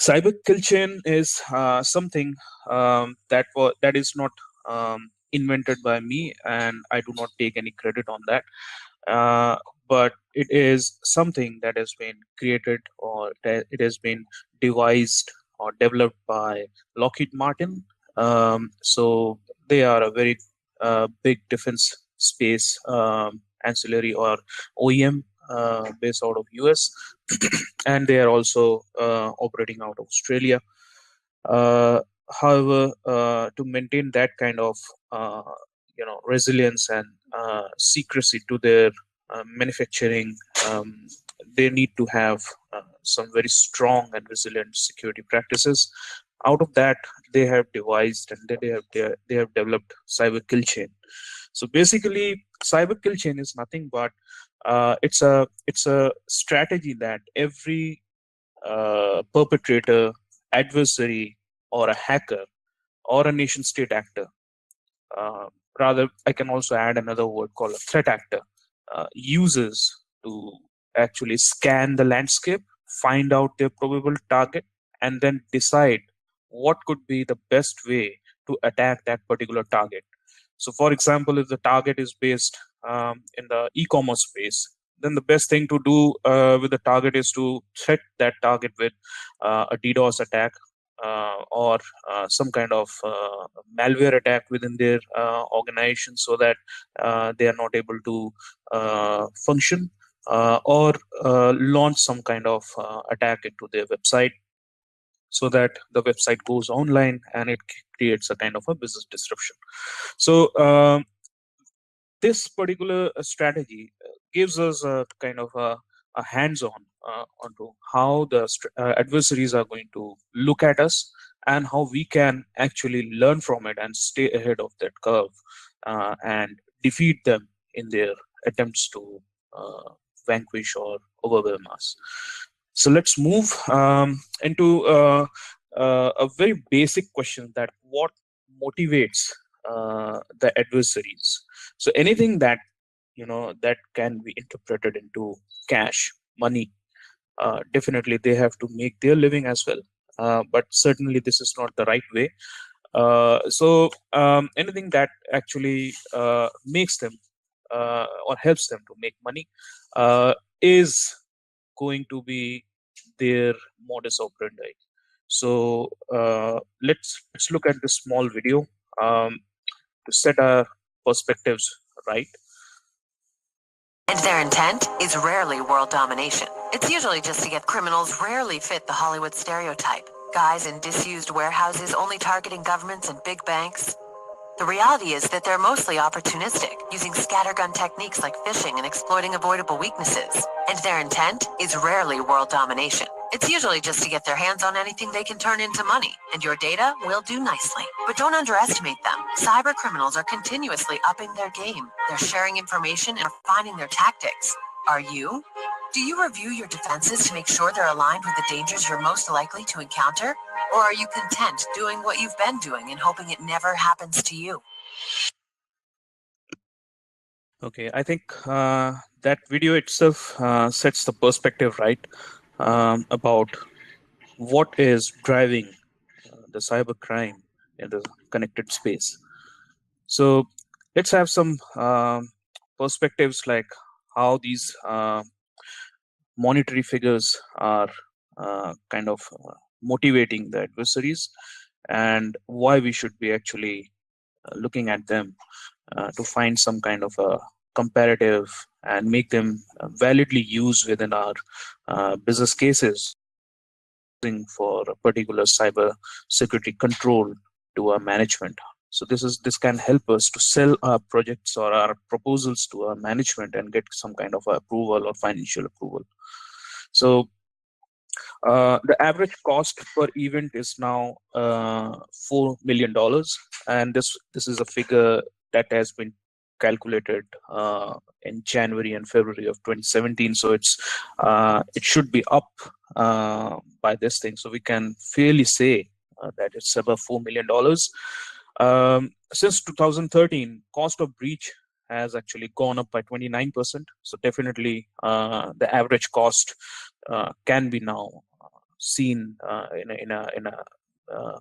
Cyberkillchain is something that is not invented by me, and I do not take any credit on that. But it is something that has been created, or it has been devised or developed by Lockheed Martin. So they are a very big defense space ancillary or OEM based out of US, and they are also operating out of Australia. Uh, However, to maintain that kind of uh, resilience and secrecy to their manufacturing, they need to have some very strong and resilient security practices. Out of that, they have devised and they have developed cyber kill chain. So basically, cyber kill chain is nothing but it's a strategy that every perpetrator, adversary, or a hacker, or a nation state actor. Uh, Rather, I can also add another word called a threat actor, uses to actually scan the landscape, find out their probable target, and then decide what could be the best way to attack that particular target. So, for example, if the target is based in the e-commerce space, then the best thing to do with the target is to threat that target with a DDoS attack, or some kind of malware attack within their organization, so that they are not able to function, or launch some kind of attack into their website, so that the website goes online and it creates a kind of a business disruption. So this particular strategy gives us a kind of a hands-on onto how the adversaries are going to look at us, and how we can actually learn from it and stay ahead of that curve, and defeat them in their attempts to vanquish or overwhelm us. So let's move into a very basic question: that what motivates the adversaries? So anything that that can be interpreted into cash, money, definitely they have to make their living as well. But certainly this is not the right way. So anything that actually makes them or helps them to make money is going to be their modus operandi. So let's look at this small video to set our perspectives right. And their intent is rarely world domination. It's usually just to get criminals rarely fit the Hollywood stereotype. Guys in disused warehouses only targeting governments and big banks. The reality is that they're mostly opportunistic, using scattergun techniques like phishing and exploiting avoidable weaknesses. And their intent is rarely world domination. It's usually just to get their hands on anything they can turn into money, and your data will do nicely. But don't underestimate them. Cyber criminals are continuously upping their game. They're sharing information and refining their tactics. Are you? Do you review your defenses to make sure they're aligned with the dangers you're most likely to encounter? Or are you content doing what you've been doing and hoping it never happens to you? Okay, I think that video itself sets the perspective right, about what is driving the cyber crime in the connected space. So let's have some perspectives, like how these monetary figures are kind of motivating the adversaries, and why we should be actually looking at them to find some kind of a comparative and make them validly used within our business cases for a particular cyber security control to our management. So this can help us to sell our projects or our proposals to our management and get some kind of approval or financial approval. So the average cost per event is now $4 million, and this is a figure that has been calculated in January and February of 2017. So it should be up by this thing. So we can fairly say that it's above $4 million. Since 2013, cost of breach has actually gone up by 29%. So definitely the average cost can be now seen in a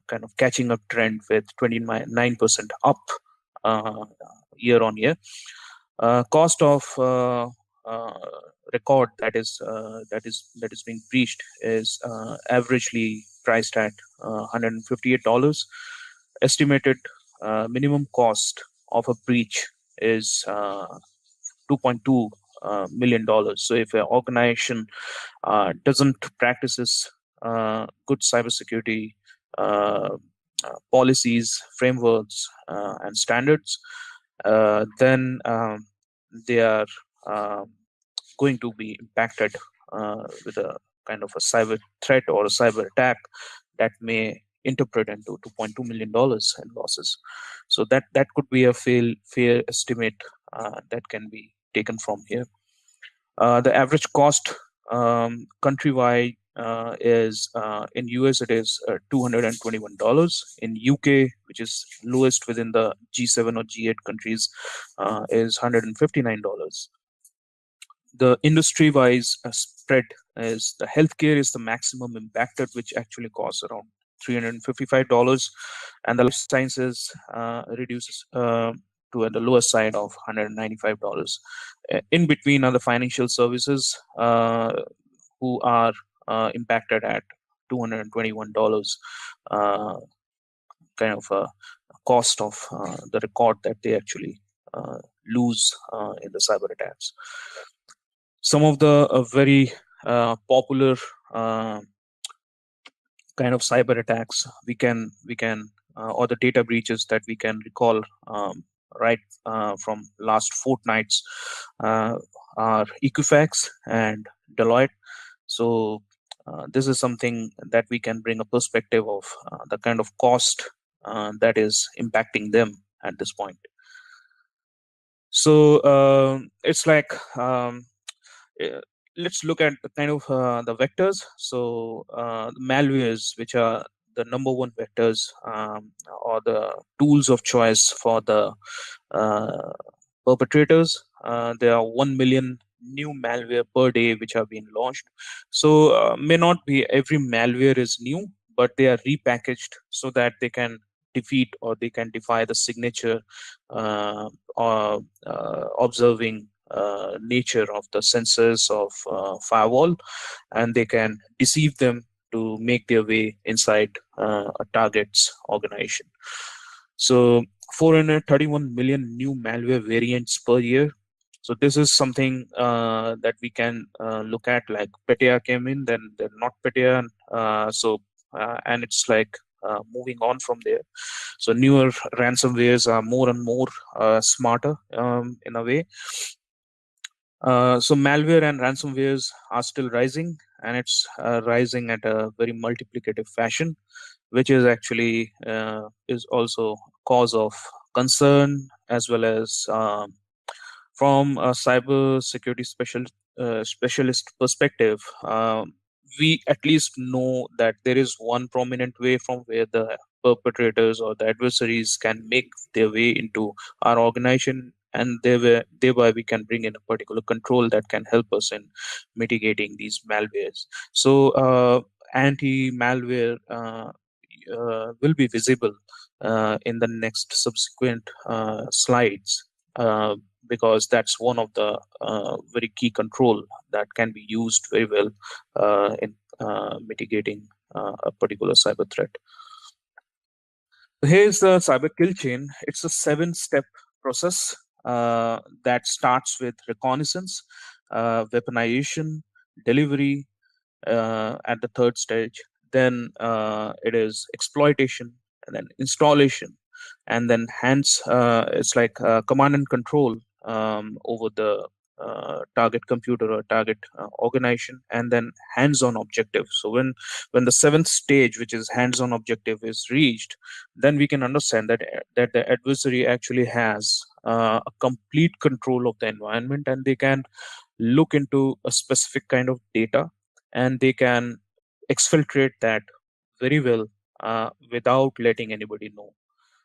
kind of catching up trend with 29% up year on year. Cost of record that is being breached is averagely priced at $158. Estimated minimum cost of a breach is $2.2 million dollars. So if an organization doesn't practices good cybersecurity policies, frameworks, and standards, then they are going to be impacted with a kind of a cyber threat or a cyber attack that may interpret into $2.2 million in losses. So that could be a fair estimate that can be taken from here. The average cost countrywide is in US it is $221. In UK, which is lowest within the G7 or G8 countries, is $159. The industry-wise spread is the healthcare is the maximum impacted, which actually costs around $355, and the life sciences reduces to the lower side of $195. In between are the financial services who are impacted at $221, kind of a cost of the record that they actually lose in the cyber attacks. Some of the very popular kind of cyber attacks we can or the data breaches that we can recall right from last fortnights are Equifax and Deloitte. So this is something that we can bring a perspective of the kind of cost that is impacting them at this point. So it's like let's look at the kind of the vectors. So malwares, which are the number one vectors or the tools of choice for the perpetrators. There are 1 million new malware per day which are being launched. So may not be every malware is new, but they are repackaged so that they can defeat or they can defy the signature or observing nature of the sensors of firewall, and they can deceive them to make their way inside a target's organization. So 431 million new malware variants per year. So this is something that we can look at, like Petya came in, then they're not Petya. And it's like moving on from there. So newer ransomwares are more and more smarter in a way. So malware and ransomwares are still rising, and it's rising at a very multiplicative fashion, which is actually is also cause of concern, as well as from a cyber security specialist perspective. We at least know that there is one prominent way from where the perpetrators or the adversaries can make their way into our organization, and thereby we can bring in a particular control that can help us in mitigating these malwares. So anti-malware will be visible in the next subsequent slides, because that's one of the very key control that can be used very well in mitigating a particular cyber threat. Here's the cyber kill chain. It's a 7-step process that starts with reconnaissance, weaponization, delivery at the third stage. Then it is exploitation, and then installation, and then hence it's like command and control over the target computer or target organization, and then hands-on objective. So when the 7th stage, which is hands-on objective, is reached, then we can understand that the adversary actually has a complete control of the environment, and they can look into a specific kind of data, and they can exfiltrate that very well without letting anybody know.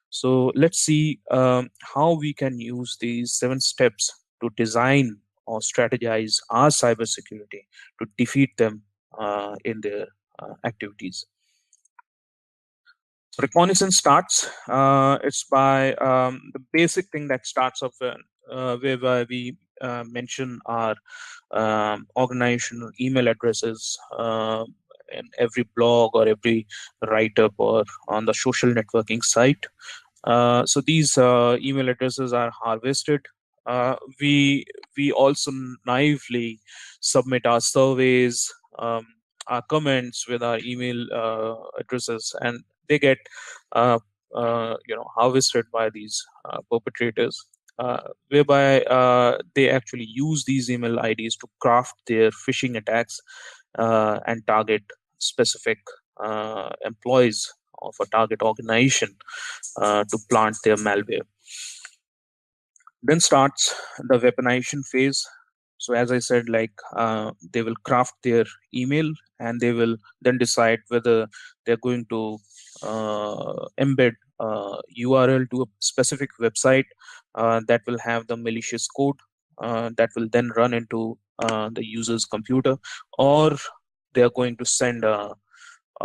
So let's see how we can use these 7 steps to design or strategize our cybersecurity to defeat them in their activities. Reconnaissance starts. It's by the basic thing that starts off whereby we mention our organizational email addresses in every blog or every write-up or on the social networking site. So these email addresses are harvested. We also naively submit our surveys, our comments with our email addresses, and they get harvested by these perpetrators, whereby they actually use these email IDs to craft their phishing attacks and target specific employees of a target organization to plant their malware. Then starts the weaponization phase. So as I said, like they will craft their email and they will then decide whether they're going to embed URL to a specific website that will have the malicious code that will then run into the user's computer, or they are going to send a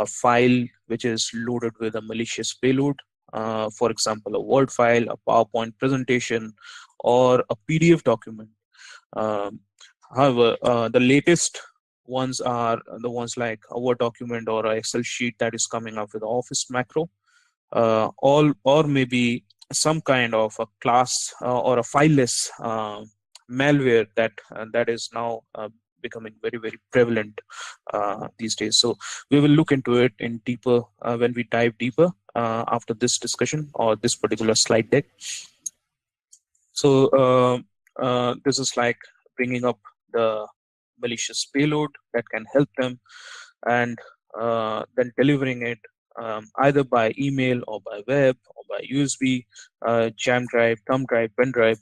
file which is loaded with a malicious payload, for example, a Word file, a PowerPoint presentation, or a PDF document. Um, However, the latest ones are the ones like a Word document or an Excel sheet that is coming up with Office macro, all or maybe some kind of a class or a fileless malware that is now becoming very very prevalent these days. So we will look into it in deeper when we dive deeper after this discussion or this particular slide deck. So this is like bringing up the malicious payload that can help them, and then delivering it either by email or by web or by USB, jam drive, thumb drive, pen drive,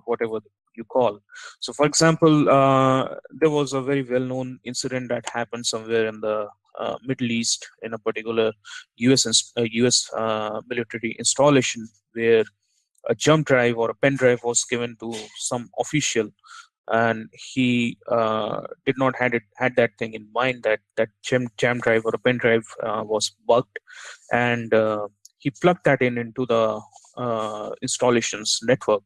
whatever you call. So, for example, there was a very well-known incident that happened somewhere in the Middle East in a particular US military installation where a jump drive or a pen drive was given to some official, and he did not had that thing in mind that jam drive or a pen drive was bugged, and he plugged that into the installations network,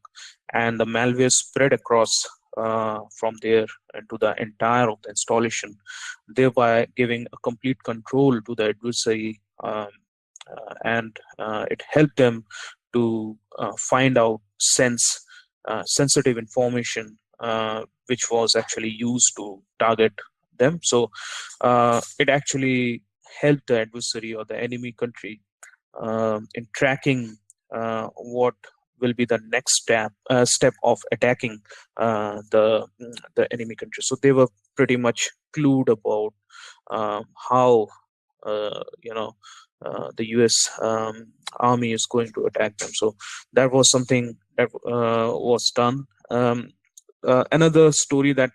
and the malware spread across from there into the entire of the installation, thereby giving a complete control to the adversary, and it helped them to find out sensitive information which was actually used to target them. So it actually helped the adversary or the enemy country in tracking what will be the next step of attacking the enemy country. So they were pretty much clued about how the U.S. Army is going to attack them. So that was something that was done. Another story that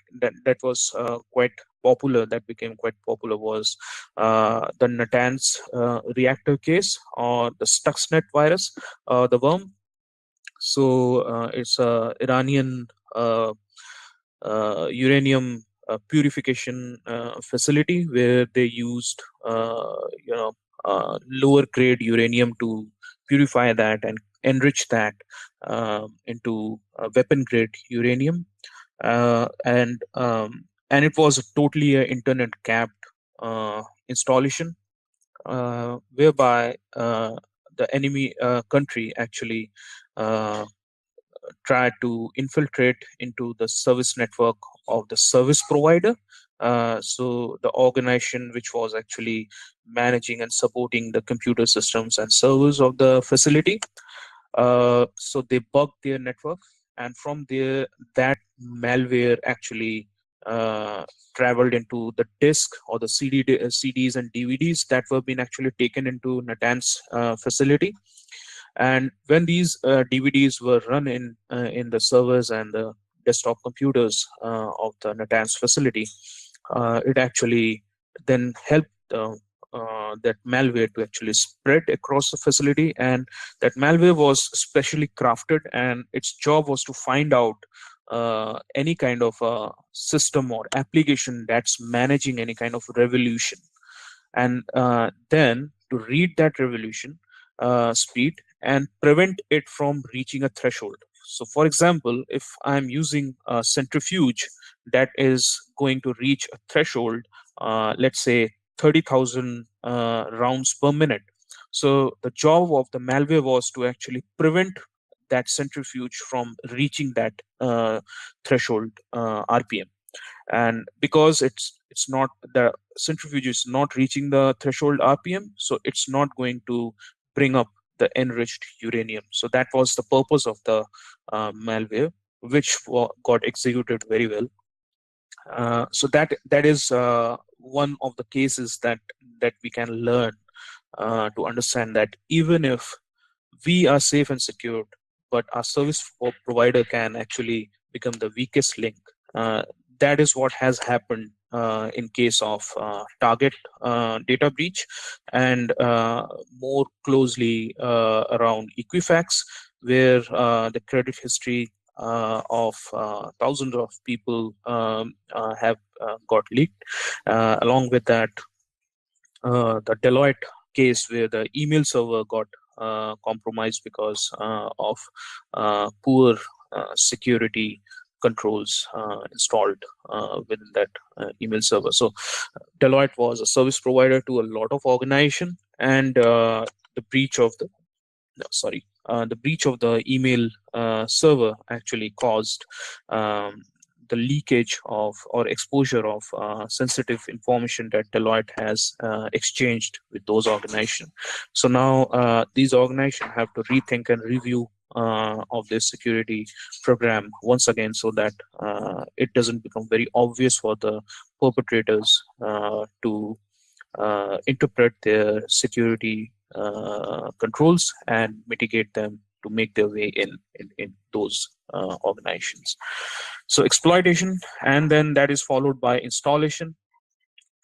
was quite popular, that became quite popular, was the Natanz reactor case, or the Stuxnet virus, the worm. So it's a Iranian uranium purification facility where they used lower grade uranium to purify that and enrich that into weapon grade uranium, and it was totally a internet capped installation, whereby the enemy country actually uh, tried to infiltrate into the service network of the service provider. So the organization which was actually managing and supporting the computer systems and servers of the facility. So they bugged their network, and from there, that malware actually traveled into the disk or the CDs and DVDs that were being actually taken into Natanz facility. And when these DVDs were run in the servers and the desktop computers of the Natanz facility, it actually then helped that malware to actually spread across the facility. And that malware was specially crafted, and its job was to find out any kind of system or application that's managing any kind of revolution. and then to read that revolution speed and prevent it from reaching a threshold. So, for example, if I'm using a centrifuge that is going to reach a threshold, let's say 30,000 rounds per minute. So, the job of the malware was to actually prevent that centrifuge from reaching that threshold RPM. And because it's not, the centrifuge is not reaching the threshold RPM, so it's not going to bring up the enriched uranium. So that was the purpose of the malware, which got executed very well. So that is one of the cases that we can learn to understand that even if we are safe and secured, but our provider can actually become the weakest link. Uh, that is what has happened in case of target data breach, and more closely around Equifax, where the credit history of thousands of people have got leaked. Along with that, the Deloitte case where the email server got compromised because of poor security controls installed within that email server. So Deloitte was a service provider to a lot of organization, and the breach of the no, sorry, the breach of the email server actually caused the leakage of or exposure of sensitive information that Deloitte has exchanged with those organizations. So now these organizations have to rethink and review of their security program once again, so that it doesn't become very obvious for the perpetrators to interpret their security controls and mitigate them to make their way in those organizations. So exploitation, and then that is followed by installation.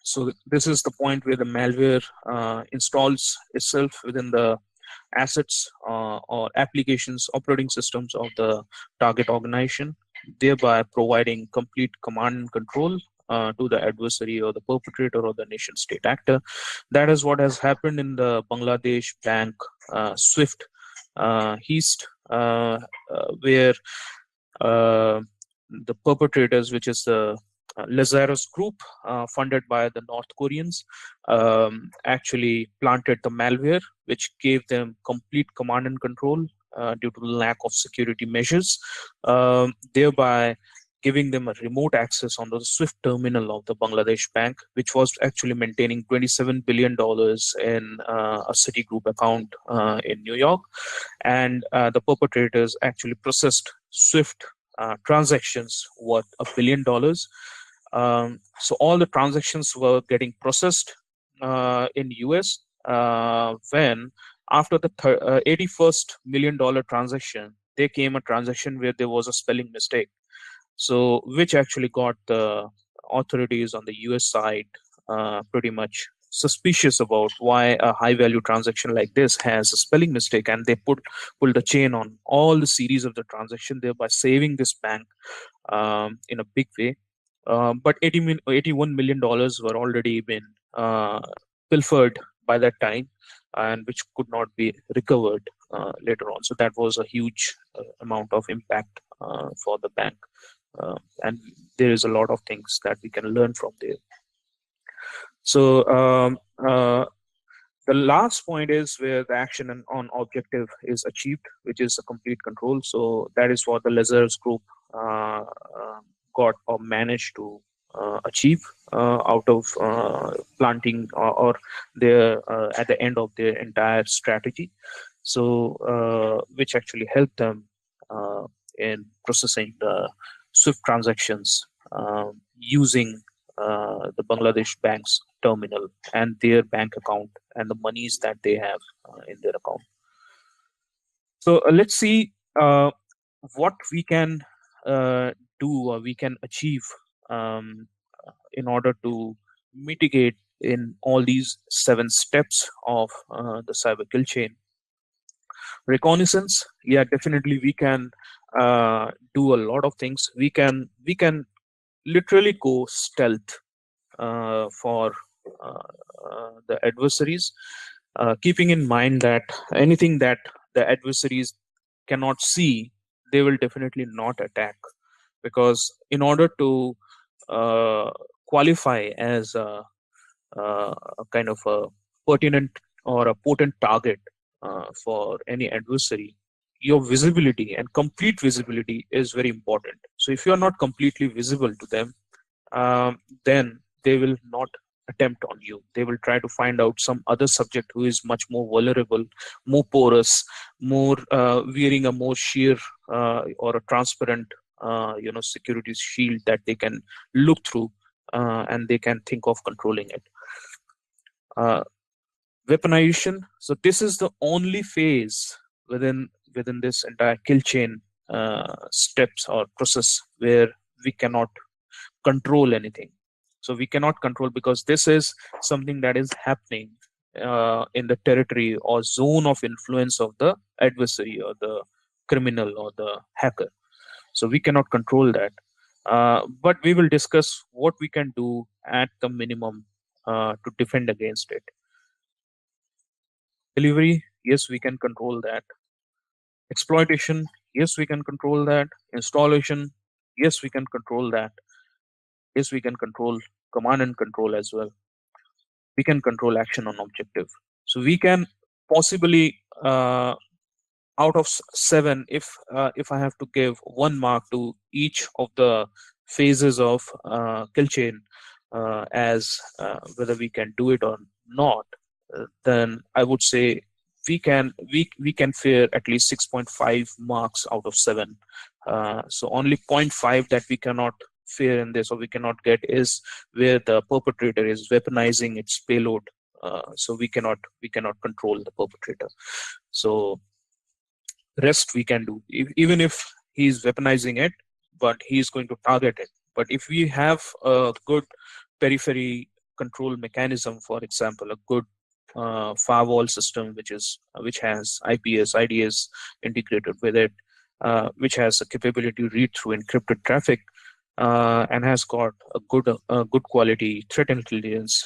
So this is the point where the malware installs itself within the assets or applications, operating systems of the target organization, thereby providing complete command and control to the adversary or the perpetrator or the nation state actor. That is what has happened in the Bangladesh bank SWIFT heist, where the perpetrators, which is the Lazarus group, funded by the North Koreans, actually planted the malware, which gave them complete command and control due to the lack of security measures, thereby giving them a remote access on the SWIFT terminal of the Bangladesh bank, which was actually maintaining $27 billion in a Citigroup account in New York. And the perpetrators actually processed SWIFT transactions worth $1 billion. So all the transactions were getting processed in US, when after the 81st million dollar transaction, there came a transaction where there was a spelling mistake. So which actually got the authorities on the US side pretty much suspicious about why a high value transaction like this has a spelling mistake, and they pulled the chain on all the series of the transaction, thereby saving this bank in a big way. But $81 million were already been pilfered by that time, and which could not be recovered later on. So that was a huge amount of impact for the bank. And there is a lot of things that we can learn from there. So the last point is where the action on objective is achieved, which is a complete control. So that is what the Lazarus group got or managed to achieve out of planting or their at the end of their entire strategy. So which actually helped them in processing the SWIFT transactions using the Bangladesh bank's terminal and their bank account and the monies that they have in their account. So let's see what we can do or we can achieve in order to mitigate in all these 7 steps of the cyber kill chain. Reconnaissance, yeah, definitely we can do a lot of things. We can literally go stealth for the adversaries, keeping in mind that anything that the adversaries cannot see, they will definitely not attack, because in order to uh, qualify as a kind of a pertinent or a potent target for any adversary, your visibility and complete visibility is very important. So if you are not completely visible to them, then they will not attempt on you. They will try to find out some other subject who is much more vulnerable, more porous, more wearing a more sheer or a transparent security shield that they can look through, and they can think of controlling it. uh, Weaponization. So this is the only phase within this entire kill chain steps or process where we cannot control anything. So we cannot control, because this is something that is happening in the territory or zone of influence of the adversary or the criminal or the hacker. So we cannot control that. But we will discuss what we can do at the minimum to defend against it. Delivery, yes, we can control that. Exploitation, yes, we can control that. Installation, yes, we can control that. Yes, we can control command and control as well. We can control action on objective. So we can possibly, out of seven, if I have to give one mark to each of the phases of kill chain, as whether we can do it or not, then I would say we can fare at least 6.5 marks out of 7. So only zero point 0.5 that we cannot fare in this, or we cannot get, is where the perpetrator is weaponizing its payload. So we cannot control the perpetrator. So rest we can do, even if he's weaponizing it, but he's going to target it. But if we have a good periphery control mechanism, for example, a good firewall system which has IPS IDS integrated with it, which has the capability to read through encrypted traffic, and has got a good quality threat intelligence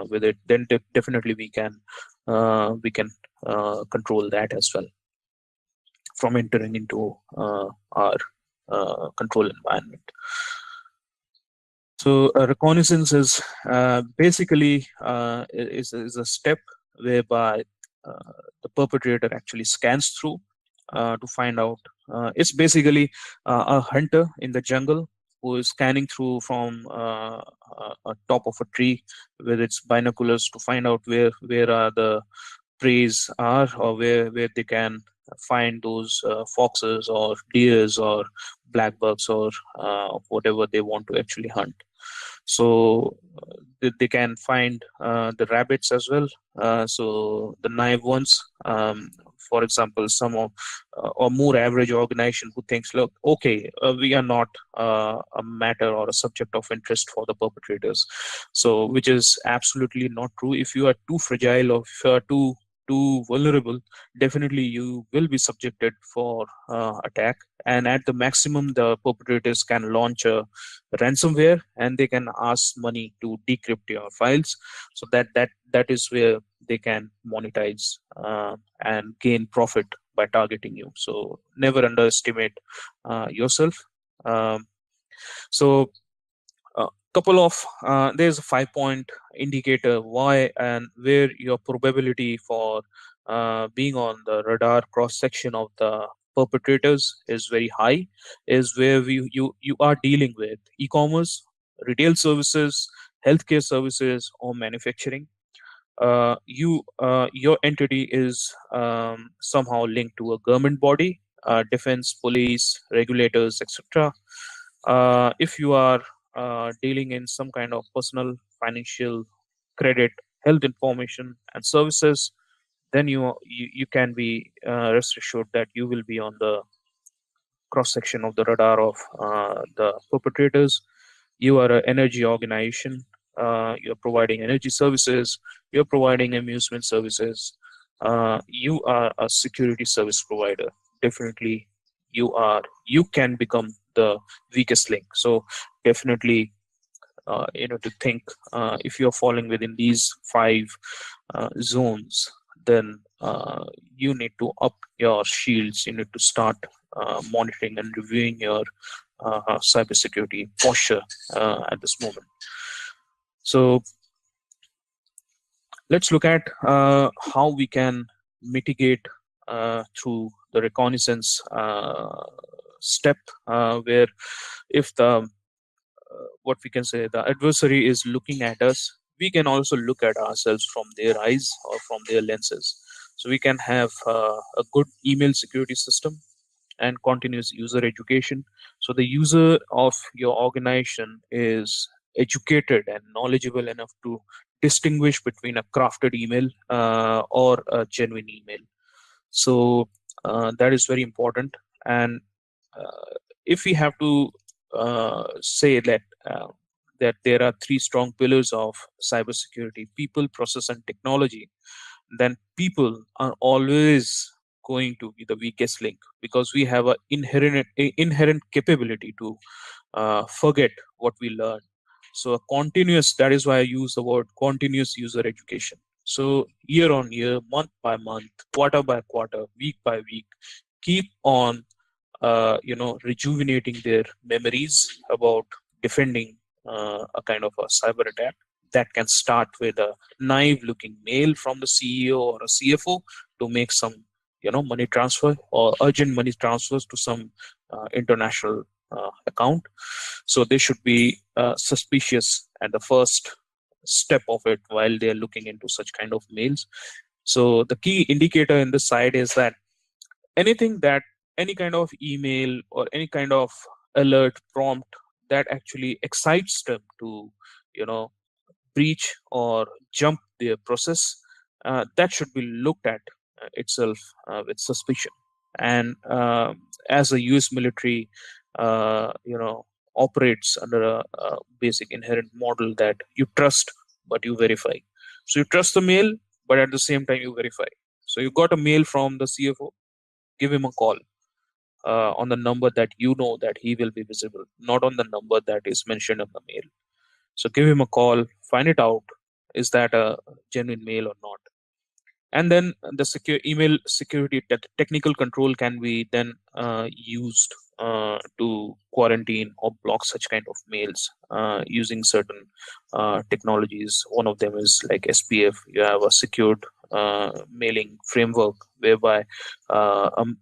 with it, then definitely we can control that as well from entering into our control environment. So reconnaissance is basically is a step whereby the perpetrator actually scans through to find out. It's basically a hunter in the jungle who is scanning through from a top of a tree with its binoculars to find out where are the preys are, or where they can find those foxes or deers or black bucks or whatever they want to actually hunt. So they can find the rabbits as well, so the naive ones. For example, some of or more average organization who thinks, look, okay, we are not a matter or a subject of interest for the perpetrators. So which is absolutely not true. If you are too fragile, or if you are too vulnerable, definitely you will be subjected for attack. And at the maximum, the perpetrators can launch a ransomware, and they can ask money to decrypt your files. So that is where they can monetize and gain profit by targeting you. So never underestimate yourself. um, so couple of there's a 5-point indicator why and where your probability for being on the radar cross section of the perpetrators is very high, is where you are dealing with e-commerce, retail services, healthcare services, or manufacturing. Your entity is somehow linked to a government body, defense, police, regulators, etc. If you are dealing in some kind of personal, financial, credit, health information, and services, then you can be rest assured that you will be on the cross section of the radar of the perpetrators. You are an energy organization. You're providing energy services. You're providing amusement services. You are a security service provider. Definitely, you can become the weakest link. So definitely to think if you're falling within these five zones, then you need to up your shields. You need to start monitoring and reviewing your cybersecurity posture at this moment. So let's look at how we can mitigate through the reconnaissance step, where if the what we can say, the adversary is looking at us, we can also look at ourselves from their eyes or from their lenses. So we can have a good email security system and continuous user education. So the user of your organization is educated and knowledgeable enough to distinguish between a crafted email or a genuine email. So that is very important. And if we have to say that there are three strong pillars of cybersecurity: people, process, and technology, then people are always going to be the weakest link, because we have a inherent capability to forget what we learn. So a continuous, that is why I use the word continuous user education. So year on year, month by month, quarter by quarter, week by week, keep on rejuvenating their memories about defending a kind of a cyber attack. That can start with a naive looking mail from the CEO or a CFO to make some money transfer or urgent money transfers to some international account. So they should be suspicious at the first step of it while they are looking into such kind of mails. So the key indicator in this side is that anything that any kind of email or any kind of alert prompt that actually excites them to you know breach or jump their process, that should be looked at itself with suspicion. And as the US military operates under a basic inherent model that you trust but you verify. So you trust the mail, but at the same time you verify. So you got a mail from the CFO, give him a call on the number that you know that he will be visible, not on the number that is mentioned in the mail. So give him a call, find it out, is that a genuine mail or not. And then the secure email security technical control can be then used to quarantine or block such kind of mails using certain technologies. One of them is like SPF. You have a secured mailing framework whereby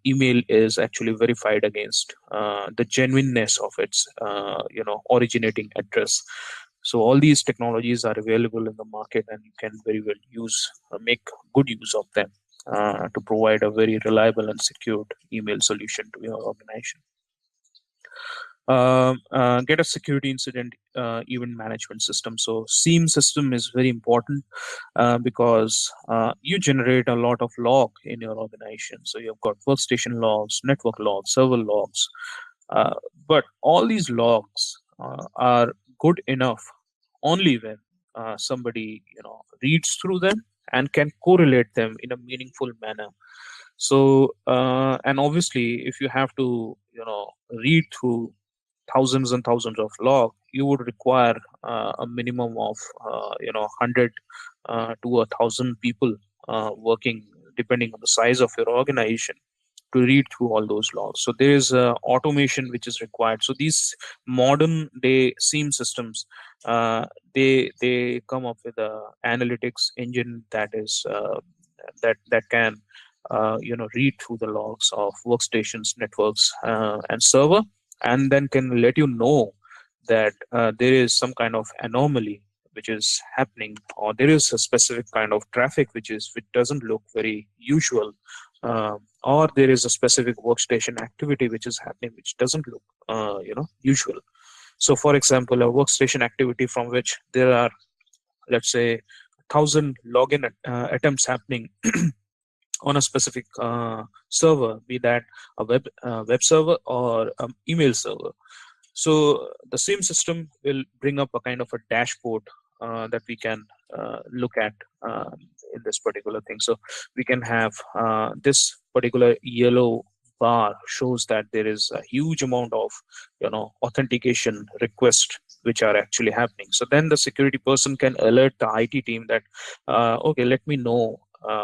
email is actually verified against the genuineness of its originating address. So all these technologies are available in the market, and you can very well make good use of them to provide a very reliable and secured email solution to your organization. Get a security incident event management system. So SIEM system is very important because you generate a lot of log in your organization. So you've got workstation logs, network logs, server logs, but all these logs are good enough only when somebody reads through them and can correlate them in a meaningful manner. So and obviously if you have to read through thousands and thousands of log, you would require a minimum of 100 to 1,000 people working, depending on the size of your organization, to read through all those logs. So there is automation which is required. So these modern day SIEM systems, they come up with a analytics engine that is that can read through the logs of workstations, networks, and server, and then can let you know that there is some kind of anomaly which is happening, or there is a specific kind of traffic which doesn't look very usual, or there is a specific workstation activity which is happening which doesn't look usual. So for example, a workstation activity from which there are, let's say, 1,000 login attempts happening on a specific server, be that a web server or email server. So the same system will bring up a kind of a dashboard that we can look at in this particular thing. So we can have this particular yellow bar shows that there is a huge amount of authentication request which are actually happening. So then the security person can alert the IT team that, okay, let me know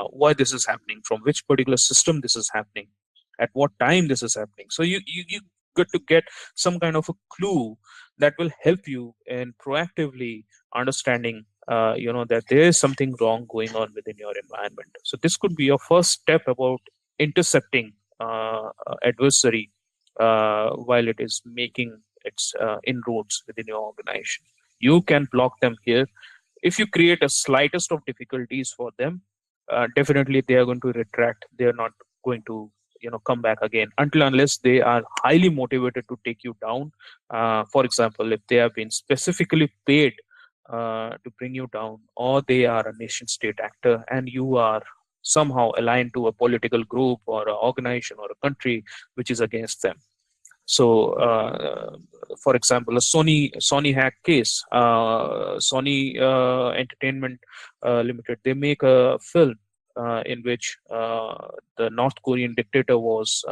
why this is happening, from which particular system this is happening, at what time this is happening. So you get to get some kind of a clue that will help you in proactively understanding, that there is something wrong going on within your environment. So this could be your first step about intercepting adversary while it is making its inroads within your organization. You can block them here. If you create a slightest of difficulties for them, definitely they are going to retract. They are not going to come back again until unless they are highly motivated to take you down. For example, if they have been specifically paid to bring you down, or they are a nation state actor and you are somehow aligned to a political group or an organization or a country which is against them. So, for example, a Sony hack case, Sony Entertainment Limited, they make a film in which the North Korean dictator was,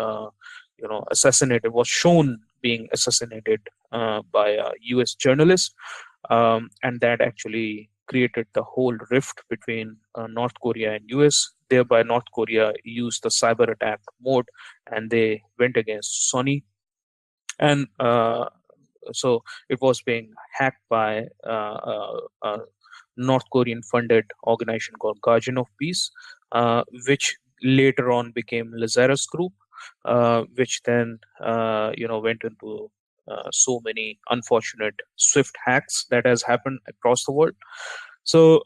assassinated, was shown being assassinated by a U.S. journalist, and that actually created the whole rift between North Korea and U.S. Thereby, North Korea used the cyber attack mode, and they went against Sony, and so it was being hacked by a North Korean funded organization called Guardian of Peace, which later on became Lazarus Group, which then went into so many unfortunate swift hacks that has happened across the world. So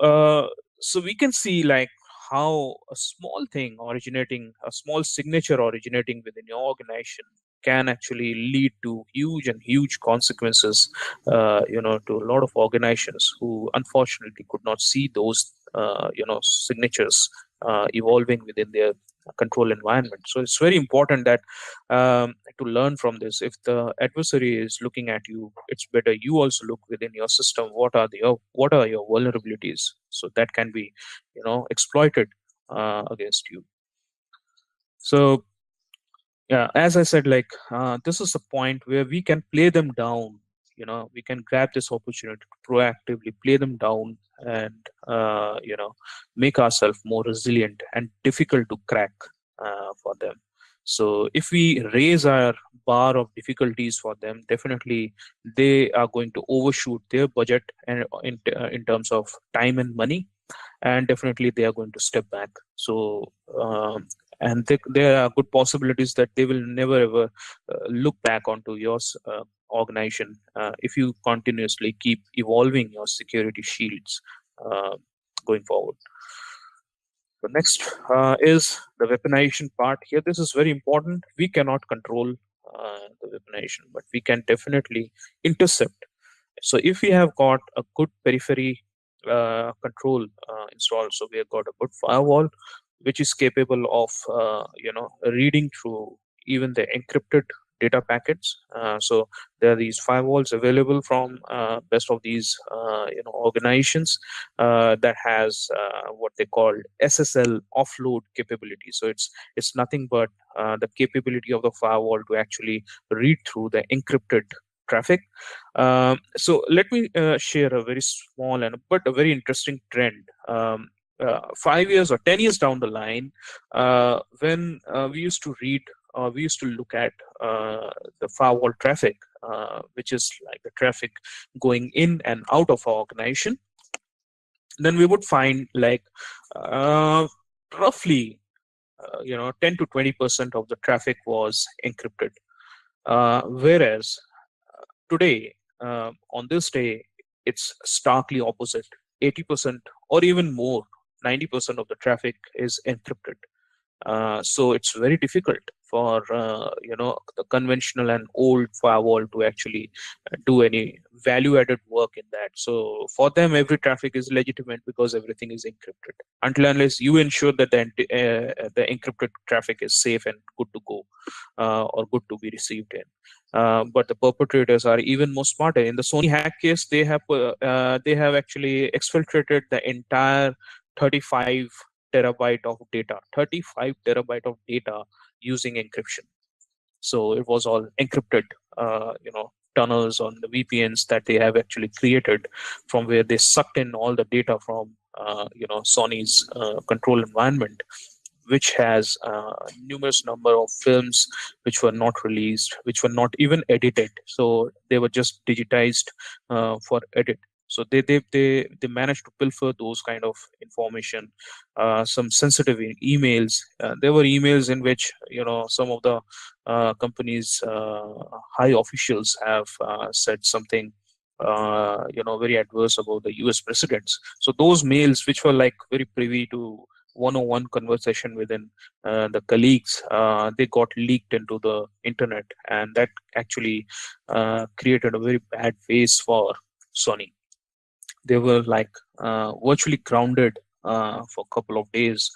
so we can see like how a small thing originating, a small signature originating within your organization can actually lead to huge consequences, to a lot of organizations who unfortunately could not see those, signatures evolving within their control environment. So it's very important that to learn from this. If the adversary is looking at you, it's better you also look within your system. What are your vulnerabilities? So that can be, exploited against you. So yeah, as I said, like this is a point where we can play them down. We can grab this opportunity to proactively play them down and make ourselves more resilient and difficult to crack for them. So if we raise our bar of difficulties for them, definitely they are going to overshoot their budget and in terms of time and money, and definitely they are going to step back. So and there are good possibilities that they will never ever look back onto your organization if you continuously keep evolving your security shields going forward. The next is the weaponization part. Here, this is very important. We cannot control the weaponization, but we can definitely intercept. So if we have got a good periphery control installed, so we have got a good firewall which is capable of reading through even the encrypted data packets. So there are these firewalls available from best of these organizations that has what they call SSL offload capability. So it's nothing but the capability of the firewall to actually read through the encrypted traffic. So let me share a very small and but a very interesting trend. 5 years or 10 years down the line, when we used to read, we used to look at the firewall traffic, which is like the traffic going in and out of our organization, then we would find like roughly 10 to 20% of the traffic was encrypted, whereas today, on this day, it's starkly opposite. 80% or even more, 90% of the traffic is encrypted. So it's very difficult for the conventional and old firewall to actually do any value-added work in that. So for them, every traffic is legitimate because everything is encrypted. Until unless you ensure that the encrypted traffic is safe and good to go, or good to be received in. But the perpetrators are even more smarter. In the Sony hack case, they have actually exfiltrated the entire 35 terabyte of data, 35 terabyte of data using encryption. So it was all encrypted, tunnels, on the VPNs that they have actually created, from where they sucked in all the data from Sony's control environment, which has numerous number of films which were not released, which were not even edited. So they were just digitized for edit. So they managed to pilfer those kind of information, some sensitive emails. There were emails in which some of the companies' high officials have said something very adverse about the US presidents. So those mails, which were like very privy to one-on-one conversation within the colleagues, they got leaked into the internet, and that actually created a very bad face for Sony. They were like virtually grounded for a couple of days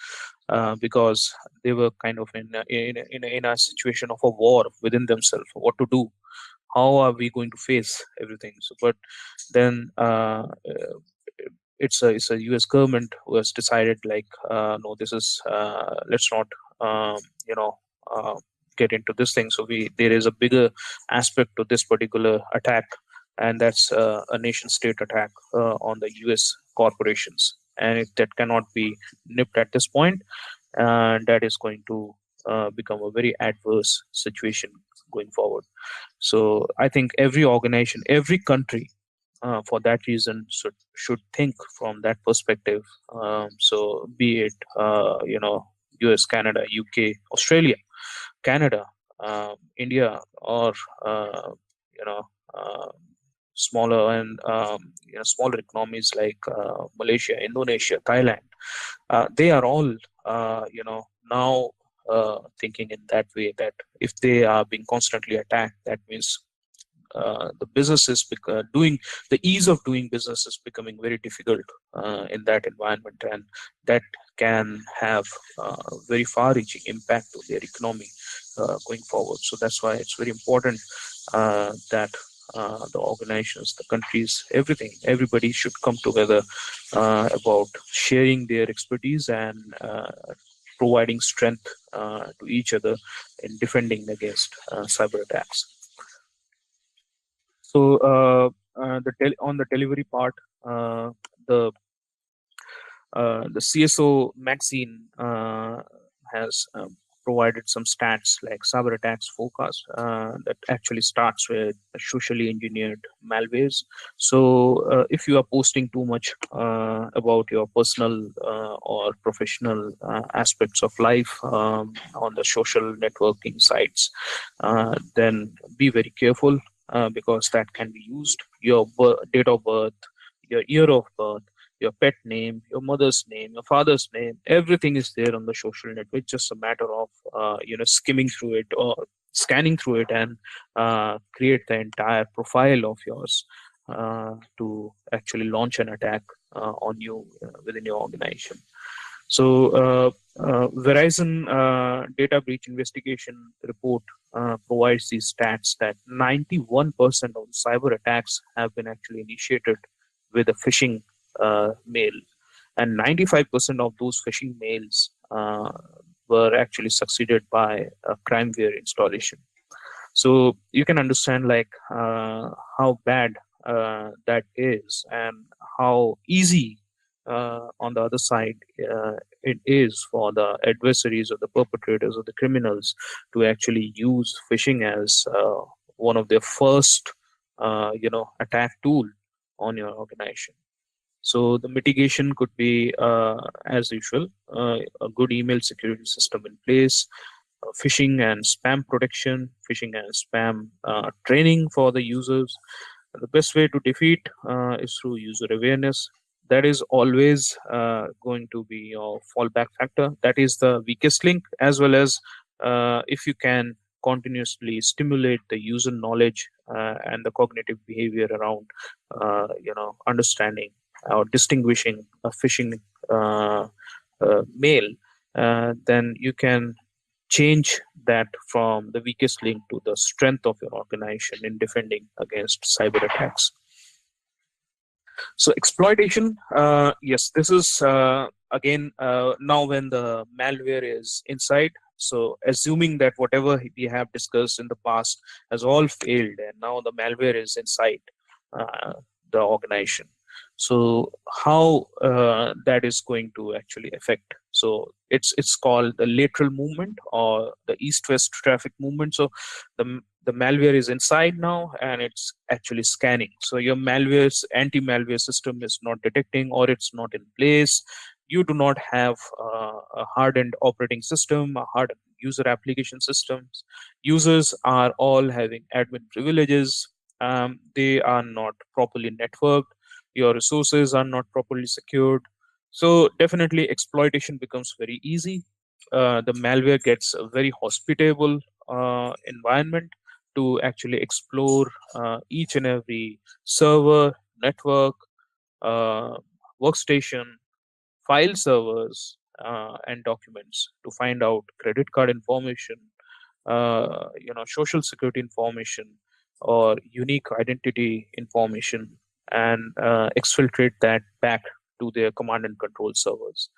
because they were kind of in a situation of a war within themselves, what to do, how are we going to face everything. So but then it's a US government who has decided, like, no, this is let's not you know uh, get into this thing. So we there is a bigger aspect to this particular attack, and that's a nation state attack on the US corporations, and that cannot be nipped at this point, and that is going to become a very adverse situation going forward. So I think every organization, every country, for that reason, should think from that perspective. So be it US, Canada, UK, Australia, Canada, India, or uh, you know uh, smaller and smaller economies like Malaysia, Indonesia, Thailand. They are all now thinking in that way, that if they are being constantly attacked, that means the business is doing the ease of doing business is becoming very difficult in that environment, and that can have very far-reaching impact to their economy going forward. So that's why it's very important that the organizations, the countries, everybody should come together about sharing their expertise and providing strength to each other in defending against cyber attacks. So on the delivery part, uh, the the CSO magazine has provided some stats like cyber attacks forecast that actually starts with socially engineered malwares. So if you are posting too much about your personal or professional aspects of life on the social networking sites, then be very careful because that can be used. Your date of birth, your year of birth, your pet name, your mother's name, your father's name, everything is there on the social network. It's just a matter of skimming through it or scanning through it and create the entire profile of yours to actually launch an attack on you within your organization. So Verizon data breach investigation report provides these stats that 91% of cyber attacks have been actually initiated with a phishing mail, and 95% of those phishing mails were actually succeeded by a crimeware installation. So you can understand, like, how bad that is, and how easy on the other side it is for the adversaries or the perpetrators or the criminals to actually use phishing as one of their first attack tool on your organization. So the mitigation could be, as usual, a good email security system in place, phishing and spam protection, phishing and spam training for the users. The best way to defeat is through user awareness. That is always going to be your fallback factor. That is the weakest link, as well as if you can continuously stimulate the user knowledge and the cognitive behavior around, understanding or distinguishing a phishing mail, then you can change that from the weakest link to the strength of your organization in defending against cyber attacks. So exploitation, yes, this is again now when the malware is inside. So assuming that whatever we have discussed in the past has all failed, and now the malware is inside uh, the organization. So how that is going to actually affect? So it's called the lateral movement or the east-west traffic movement. So the malware is inside now and it's actually scanning. So your malware's anti-malware system is not detecting, or it's not in place. You do not have a hardened operating system, a hardened user application systems. Users are all having admin privileges. They are not properly networked. Your resources are not properly secured. So definitely exploitation becomes very easy. The malware gets a very hospitable environment to actually explore each and every server, network, uh, workstation, file servers, and documents to find out credit card information, social security information, or unique identity information, and exfiltrate that back to their command and control servers.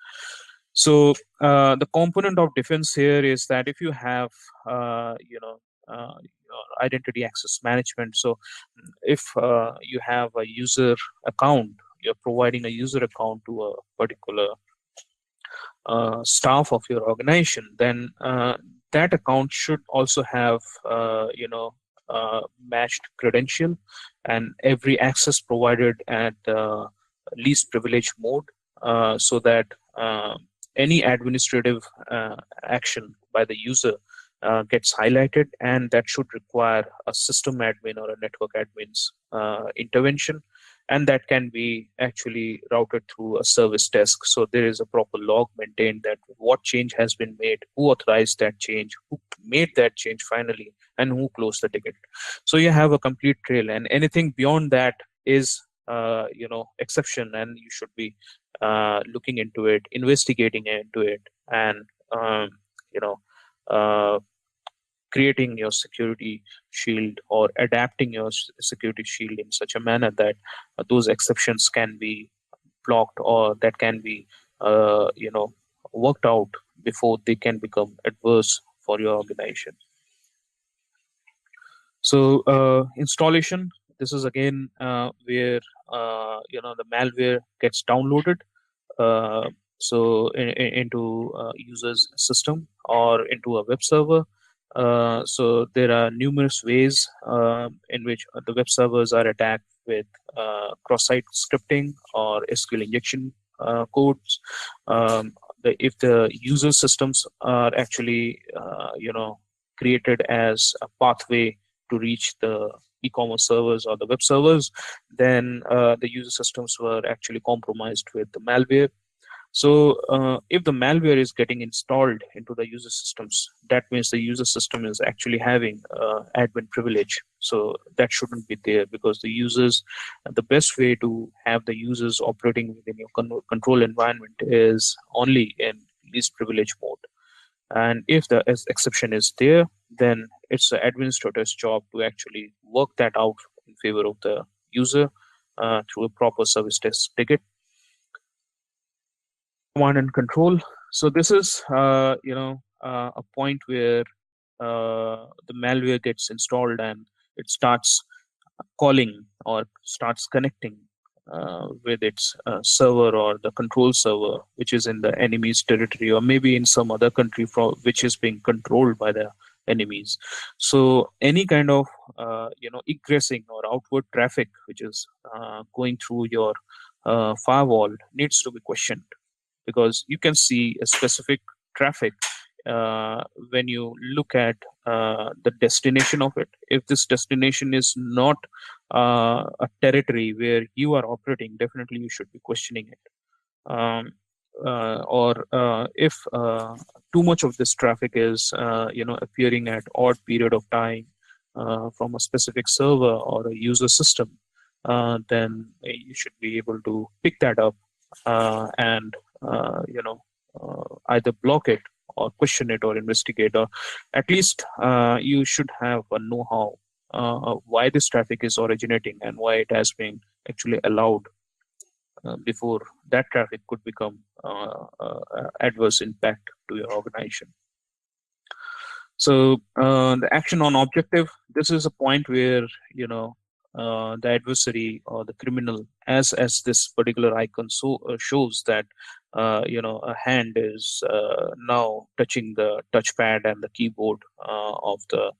So the component of defense here is that if you have, identity access management. So if you have a user account, you're providing a user account to a particular staff of your organization, then that account should also have matched credential, and every access provided at least privilege mode, so that any administrative action by the user gets highlighted, and that should require a system admin or a network admin's intervention, and that can be actually routed through a service desk. So there is a proper log maintained that what change has been made, who authorized that change, who made that change finally, and who closed the ticket. So you have a complete trail, and anything beyond that is exception, and you should be looking into it, investigating into it, and um, you know uh, creating your security shield or adapting your security shield in such a manner that those exceptions can be blocked, or that can be worked out before they can become adverse for your organization. So installation, this is again where the malware gets downloaded, uh, into user's system or into a web server. So there are numerous ways in which the web servers are attacked with cross-site scripting or SQL injection codes. Um, if the user systems are actually created as a pathway to reach the e-commerce servers or the web servers, then the user systems were actually compromised with the malware. So if the malware is getting installed into the user systems, that means the user system is actually having admin privilege. So that shouldn't be there, because the best way to have the users operating within your control environment is only in least privilege mode. And if the exception is there, then it's the administrator's job to actually work that out in favor of the user through a proper service desk ticket. Command and control. So this is a point where the malware gets installed and it starts calling or starts connecting with its server or the control server, which is in the enemy's territory, or maybe in some other country which is being controlled by the enemies. So any kind of egressing or outward traffic which is going through your firewall needs to be questioned, because you can see a specific traffic when you look at the destination of it. If this destination is not a territory where you are operating, definitely you should be questioning it. Or if too much of this traffic is appearing at odd period of time from a specific server or a user system, then you should be able to pick that up and either block it or question it or investigate, or at least you should have a know-how why this traffic is originating and why it has been actually allowed before that traffic could become adverse impact to your organization. So the action on objective, this is a point where the adversary or the criminal, as this particular icon shows that a hand is now touching the touchpad and the keyboard of the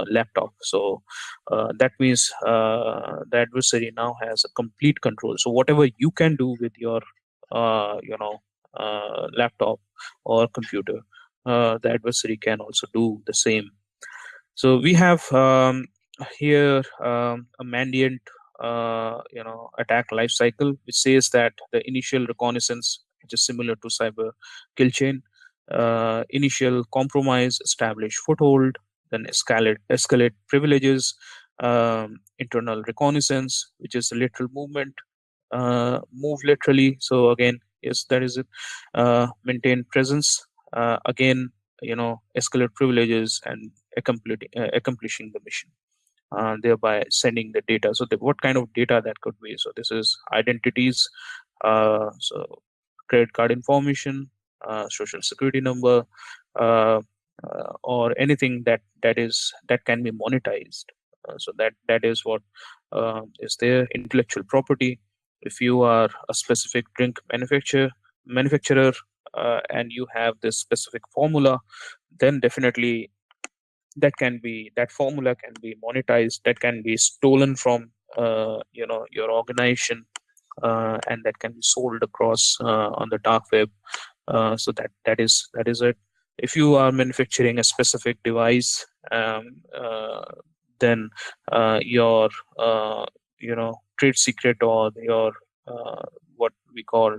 laptop. So that means the adversary now has a complete control. So whatever you can do with your laptop or computer, the adversary can also do the same. So we have here a mandiant attack life cycle, which says that the initial reconnaissance, which is similar to cyber kill chain, initial compromise, establish foothold, then escalate privileges, internal reconnaissance, which is the lateral movement, move laterally. So again, yes, that is it. Maintain presence. Again, escalate privileges and accomplishing the mission, thereby sending the data. So what kind of data that could be? So this is identities, so credit card information, social security number, uh, or anything that can be monetized. So that is what is there. Intellectual property. If you are a specific drink manufacturer, and you have this specific formula, then definitely that formula can be monetized, that can be stolen from your organization, and that can be sold across on the dark web. So that is it. If you are manufacturing a specific device, then your trade secret, or your what we call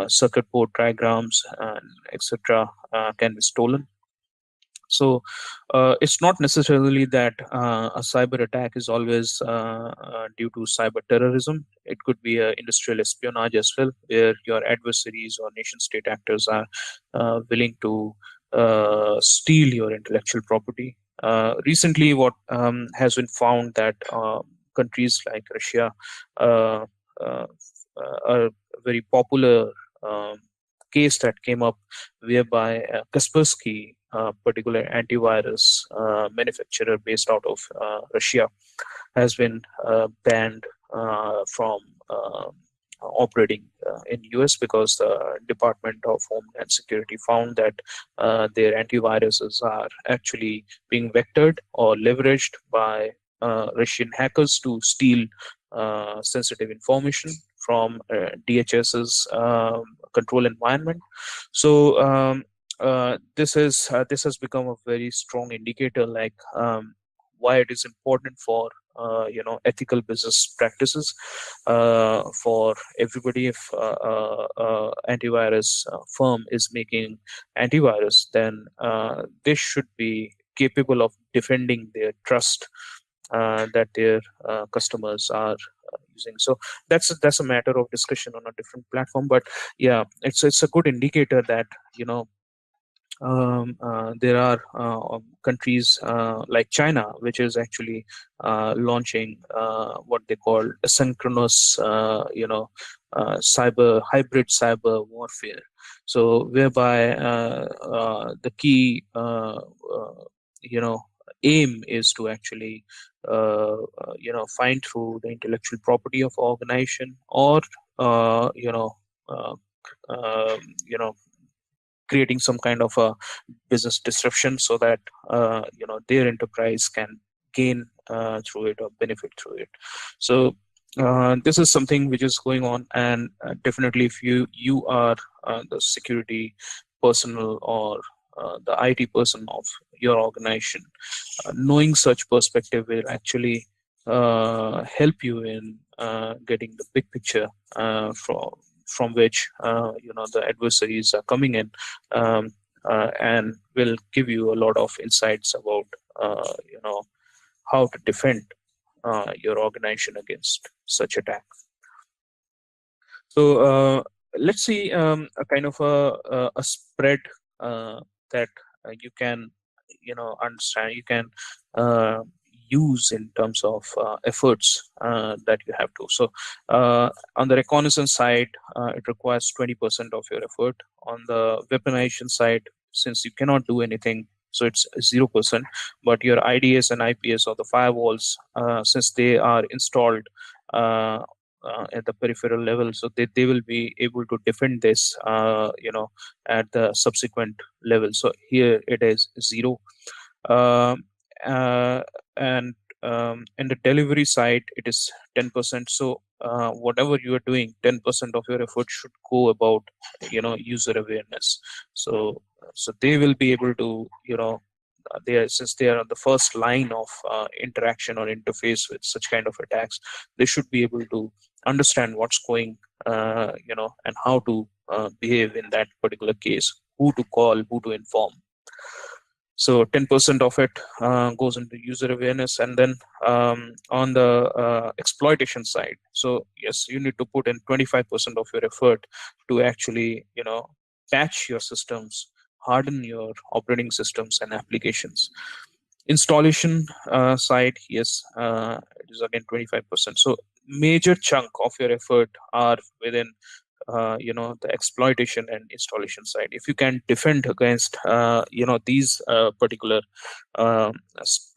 circuit board diagrams and etc., can be stolen. So it's not necessarily that a cyber attack is always due to cyber terrorism. It could be industrial espionage as well, where your adversaries or nation state actors are willing to steal your intellectual property. Recently, what has been found that countries like Russia uh, uh, are very popular um, case that came up, whereby Kaspersky, a particular antivirus manufacturer based out of Russia, has been banned from operating in US, because the Department of Homeland Security found that their antiviruses are actually being vectored or leveraged by Russian hackers to steal sensitive information from DHS's control environment. So this has become a very strong indicator, like why it is important for ethical business practices for everybody. If antivirus firm is making antivirus, then they should be capable of defending their trust that their customers are using. So that's a matter of discussion on a different platform. But yeah, it's a good indicator that there are countries like China, which is actually launching what they call asynchronous, hybrid cyber warfare. So whereby the key, aim is to actually, find through the intellectual property of organization, or uh, um, you know creating some kind of a business disruption, so that their enterprise can gain through it or benefit through it. So this is something which is going on, and definitely if you are the security personnel, or the IT person of your organization, knowing such perspective will actually help you in getting the big picture from which the adversaries are coming in, um, and will give you a lot of insights about how to defend your organization against such attacks. So let's see a kind of a spread that you can understand, you can uh, use in terms of efforts that you have to. So on the reconnaissance side, it requires 20% of your effort. On the weaponization side, since you cannot do anything so it's 0%. But your IDS and IPS or the firewalls, since they are installed at the peripheral level, so they will be able to defend this, at the subsequent level. So here it is 0. um, and in the delivery side it is 10%. So whatever you are doing, 10% of your effort should go about user awareness. So they will be able to, they are, since they are on the first line of interaction or interface with such kind of attacks, they should be able to understand what's going, and how to behave in that particular case, who to call, who to inform. So 10% of it goes into user awareness. And then on the exploitation side, so yes, you need to put in 25% of your effort to actually patch your systems, harden your operating systems and applications. Installation side, yes, it is again 25%. So major chunk of your effort are within the exploitation and installation side. If you can defend against these particular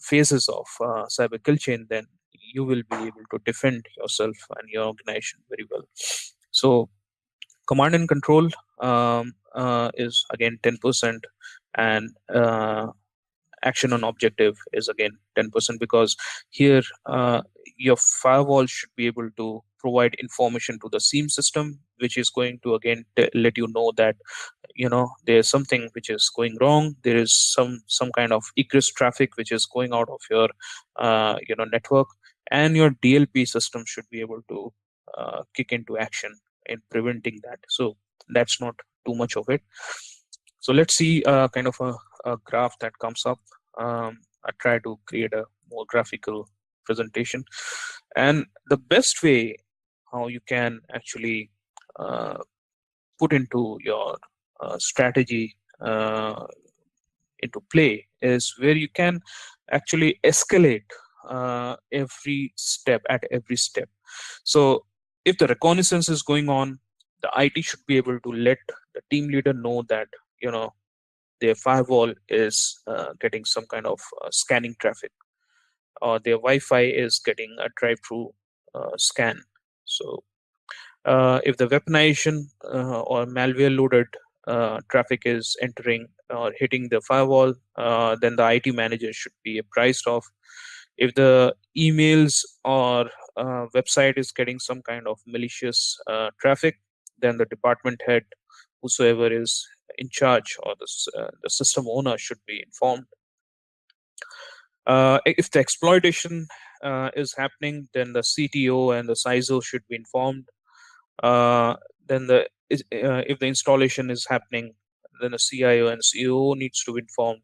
phases of cyber kill chain, then you will be able to defend yourself and your organization very well. So command and control is again 10%, and action on objective is again 10%, because here your firewall should be able to provide information to the SIEM system, which is going to again let you know that there's something which is going wrong. There is some kind of egress traffic which is going out of your network, and your DLP system should be able to kick into action in preventing that. So that's not too much of it. So let's see kind of a graph that comes up. I try to create a more graphical presentation, and the best way how you can actually uh, put into your strategy into play is where you can actually escalate every step at every step. So if the reconnaissance is going on, the IT should be able to let the team leader know that their firewall is getting some kind of scanning traffic, or their Wi-Fi is getting a drive-through scan. So if the weaponization or malware loaded traffic is entering or hitting the firewall, then the IT manager should be apprised of. If the emails or website is getting some kind of malicious traffic, then the department head, whosoever is in charge, or the system owner, should be informed. If the exploitation is happening, then the CTO and the CISO should be informed. Then if the installation is happening, then the CIO and CEO needs to be informed.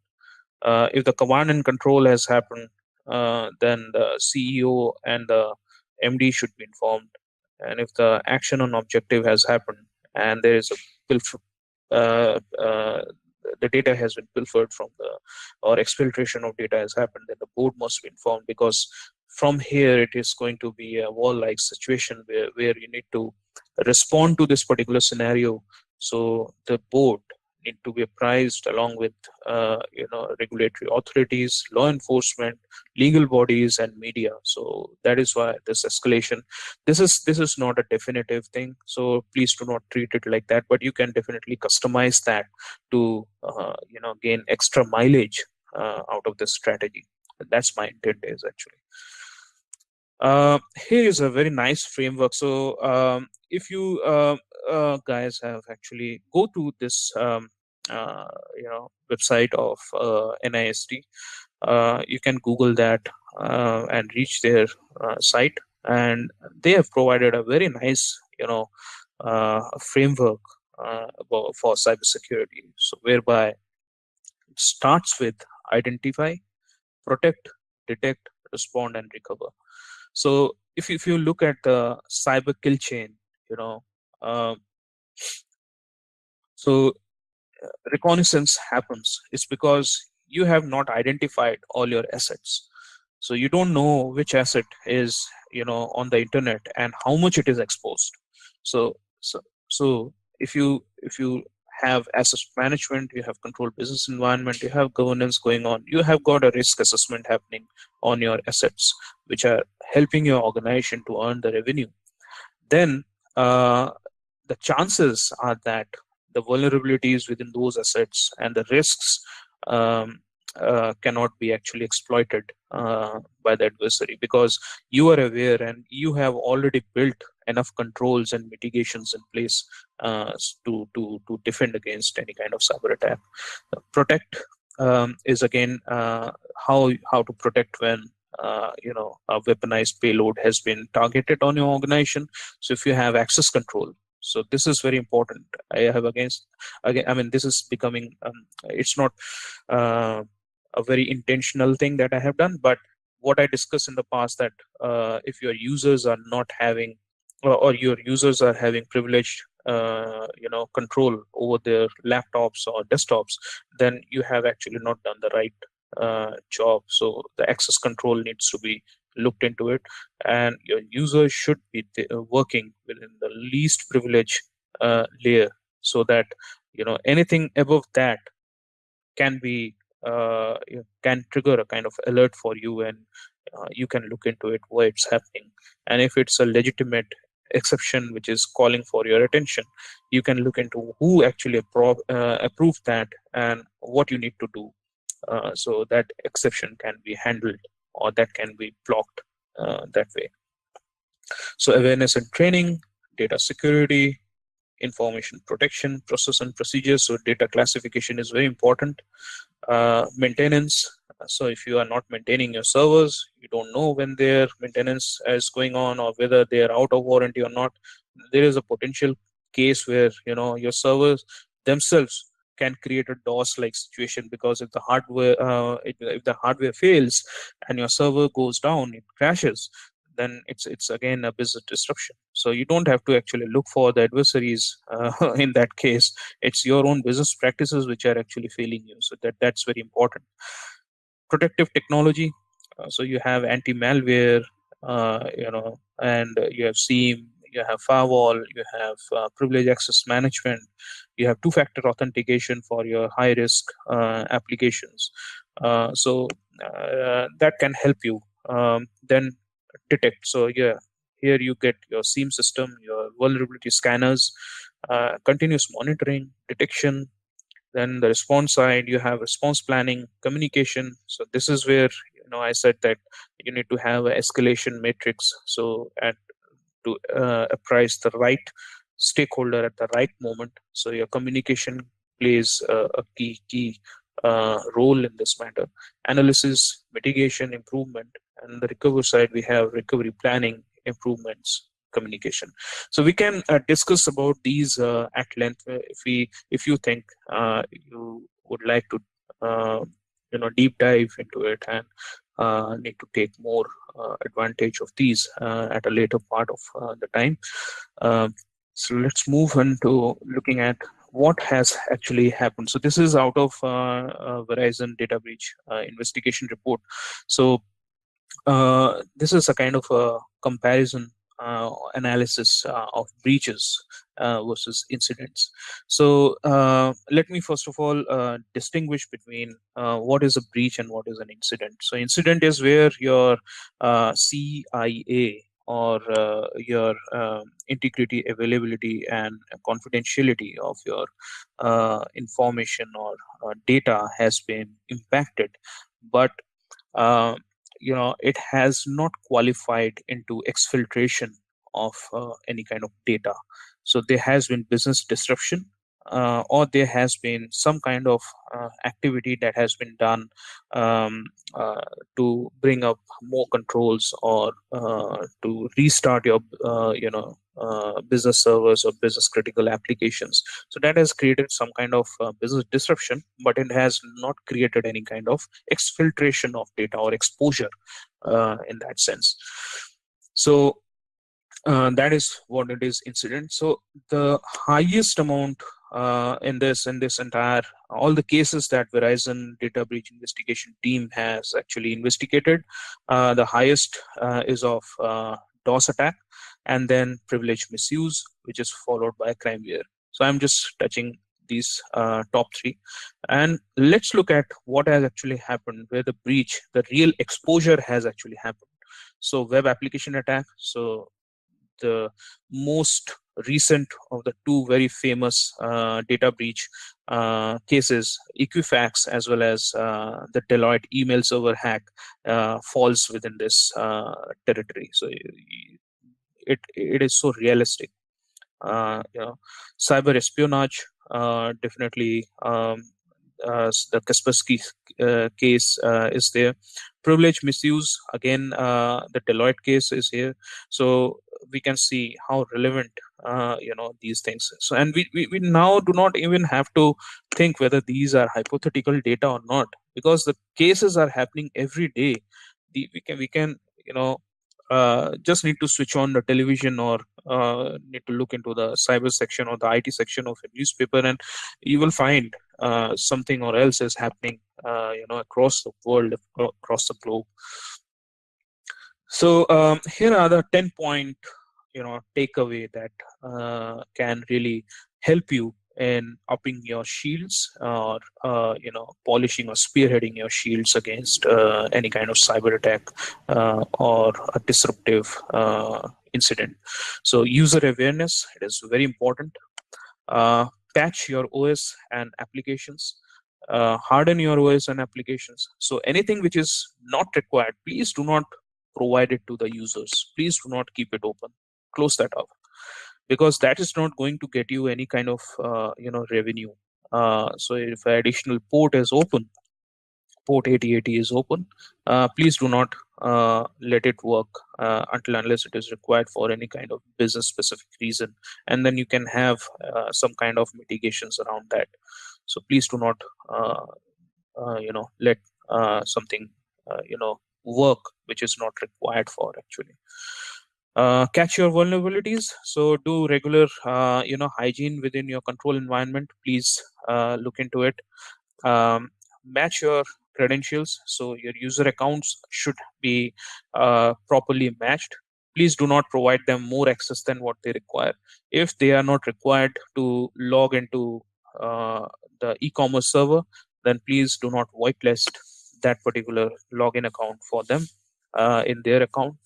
If the command and control has happened, then the CEO and the MD should be informed. And if the action on objective has happened and there is a uh, uh, the data has been pilfered from the, or exfiltration of data has happened, then the board must be informed, because from here it is going to be a war-like situation where you need to respond to this particular scenario. So the board need to be apprised along with regulatory authorities, law enforcement, legal bodies, and media. So that is why this escalation, this is not a definitive thing, so please do not treat it like that, but you can definitely customize that to gain extra mileage out of this strategy. That's my intent is actually. Here is a very nice framework. So if you guys have actually go to this website of NIST, you can Google that and reach their site, and they have provided a very nice framework for cybersecurity. So whereby it starts with identify, protect, detect, respond, and recover. So if you look at the cyber kill chain, you know, uh, so reconnaissance happens. It's because you have not identified all your assets. So you don't know which asset is on the internet and how much it is exposed. So so if you have asset management, you have controlled business environment, you have governance going on, you have got a risk assessment happening on your assets, which are helping your organization to earn the revenue, then the chances are that the vulnerabilities within those assets and the risks um, cannot be actually exploited by the adversary, because you are aware and you have already built enough controls and mitigations in place to defend against any kind of cyber attack. Protect is again how to protect when a weaponized payload has been targeted on your organization. So if you have access control, so this is very important. I have again, I mean, this is becoming it's not uh, a very intentional thing that I have done, but what I discussed in the past, that if your users are not having, or your users are having privileged control over their laptops or desktops, then you have actually not done the right job. So the access control needs to be looked into it, and your users should be working within the least privilege layer, so that anything above that can be can trigger a kind of alert for you, and you can look into it why it's happening. And if it's a legitimate exception which is calling for your attention, you can look into who actually approved that and what you need to do, so that exception can be handled or that can be blocked that way. So awareness and training, data security, information protection, process and procedures. So data classification is very important. Maintenance. So if you are not maintaining your servers, you don't know when their maintenance is going on or whether they are out of warranty or not. There is a potential case where your servers themselves can create a DOS-like situation, because if the hardware if the hardware fails and your server goes down, it crashes, then it's again a business disruption. So you don't have to actually look for the adversaries in that case. It's your own business practices which are actually failing you. So that's very important. Protective technology. So you have anti-malware, and you have SIEM, you have firewall, you have privilege access management, you have two-factor authentication for your high-risk applications. That can help you then detect. So yeah, here you get your SIEM system, your vulnerability scanners, continuous monitoring, detection. Then the response side, you have response planning, communication. So this is where I said that you need to have an escalation matrix. So at to apprise the right stakeholder at the right moment. So your communication plays a key role in this matter. Analysis, mitigation, improvement, and the recovery side, we have recovery planning, improvements, communication. So we can discuss about these at length if you think you would like to deep dive into it and need to take more advantage of these at a later part of the time. So let's move into looking at what has actually happened. So this is out of Verizon data breach investigation report. So this is a kind of a comparison analysis of breaches versus incidents. So let me first of all distinguish between what is a breach and what is an incident. So incident is where your CIA or your integrity, availability, and confidentiality of your information or data has been impacted, but uh, it has not qualified into exfiltration of any kind of data. So there has been business disruption, or there has been some kind of activity that has been done um, uh, to bring up more controls or to restart your business servers or business critical applications. So that has created some kind of business disruption, but it has not created any kind of exfiltration of data or exposure in that sense. So that is what it is, incident. So the highest amount in this entire all the cases that Verizon data breach investigation team has actually investigated, the highest is of DOS attack, and then privilege misuse, which is followed by crimeware. So I'm just touching these top three, and let's look at what has actually happened, where the breach, the real exposure has actually happened. So web application attack. So the most recent of the two very famous data breach cases, Equifax as well as the Deloitte email server hack, falls within this territory. So it is so realistic. You know, cyber espionage, definitely. The Kaspersky case is there. Privilege misuse, again, the Deloitte case is here. So we can see how relevant these things. So, and we now do not even have to think whether these are hypothetical data or not, because the cases are happening every day. We can just need to switch on the television, or need to look into the cyber section or the IT section of a newspaper, and you will find something or else is happening across the world, across the globe. So here are the 10-point takeaway that can really help you in upping your shields, or polishing or spearheading your shields against any kind of cyber attack or a disruptive incident. So user awareness, it is very important. Patch your OS and applications. Harden your OS and applications. So anything which is not required, please do not provide it to the users. Please do not keep it open. Close that up, because that is not going to get you any kind of revenue. So if an additional port is open, port 8080 is open, please do not let it work until unless it is required for any kind of business specific reason, and then you can have some kind of mitigations around that. So please do not let something work which is not required for actually. Catch your vulnerabilities. So do regular hygiene within your control environment. Please look into it. Match your credentials. So your user accounts should be properly matched. Please do not provide them more access than what they require. If they are not required to log into the e-commerce server, then please do not whitelist that particular login account for them in their account.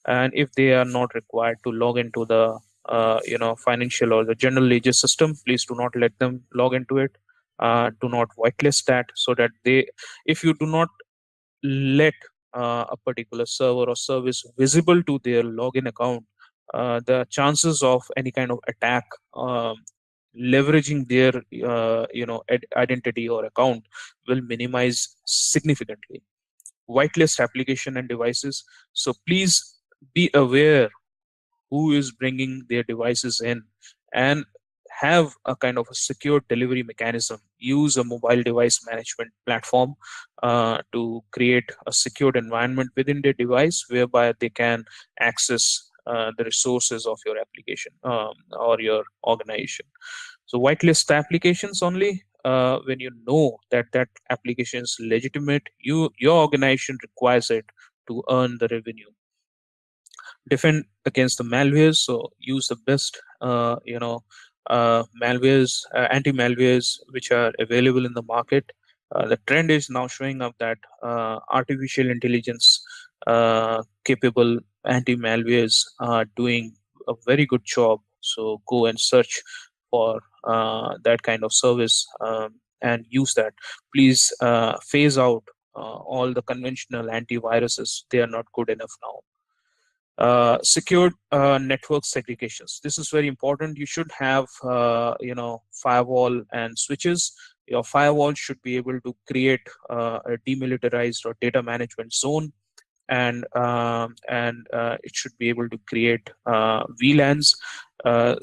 And if they are not required to log into the financial or the general ledger system, please do not let them log into it. Do not whitelist that, so that if you do not let a particular server or service visible to their login account, the chances of any kind of attack leveraging their identity or account will minimize significantly. Whitelist application and devices. So please be aware who is bringing their devices in, and have a kind of a secure delivery mechanism. Use a mobile device management platform to create a secured environment within their device, whereby they can access the resources of your application or your organization. So whitelist applications only when you know that that application is legitimate. Your organization requires it to earn the revenue. Defend against the malwares. So use the best malwares, anti-malwares which are available in the market. The trend is now showing up that artificial intelligence capable anti-malwares are doing a very good job. So go and search for that kind of service, and use that. Please phase out all the conventional antiviruses. They are not good enough now. Secured network segregations. This is very important. You should have firewall and switches. Your firewall should be able to create a demilitarized or data management zone, and it should be able to create VLANs. And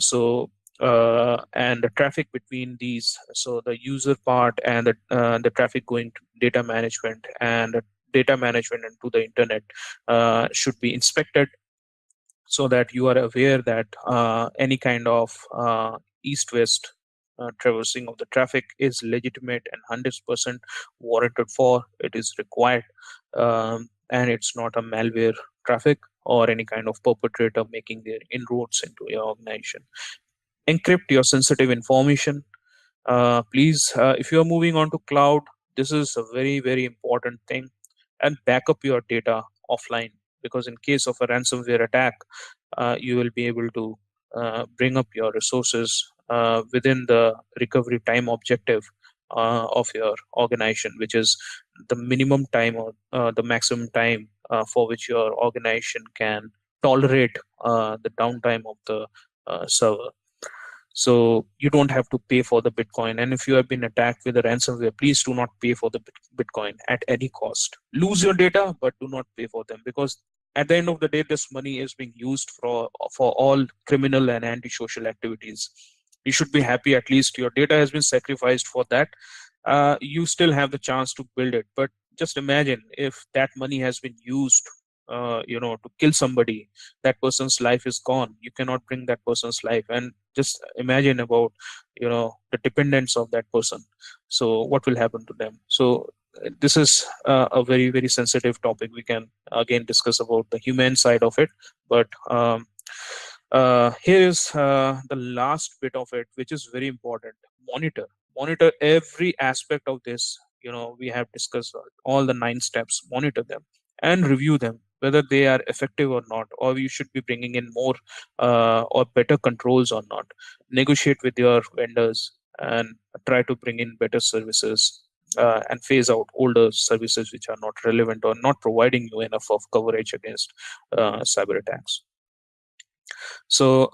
the traffic between these, so the user part and the traffic going to data management and the data management into the internet should be inspected, so that you are aware that any kind of east-west traversing of the traffic is legitimate and 100% warranted for. It is required, and it's not a malware traffic or any kind of perpetrator making their inroads into your organization. Encrypt your sensitive information. Please, if you are moving on to cloud, this is a very, very important thing. And back up your data offline, because in case of a ransomware attack, you will be able to bring up your resources within the recovery time objective of your organization, which is the minimum time or the maximum time for which your organization can tolerate the downtime of the server. So you don't have to pay for the Bitcoin. And if you have been attacked with a ransomware, please do not pay for the Bitcoin at any cost. Lose your data, but do not pay for them, because at the end of the day, this money is being used for all criminal and antisocial activities. You should be happy at least your data has been sacrificed for that. You still have the chance to build it. But just imagine if that money has been used, to kill somebody. That person's life is gone. You cannot bring that person's life, and just imagine about the dependents of that person. So what will happen to them? So this is a very, very sensitive topic. We can again discuss about the human side of it, but here is the last bit of it, which is very important. Monitor every aspect of this. We have discussed all the 9 steps. Monitor them and review them, whether they are effective or not, or you should be bringing in more or better controls or not. Negotiate with your vendors and try to bring in better services, and phase out older services which are not relevant or not providing you enough of coverage against cyber attacks. So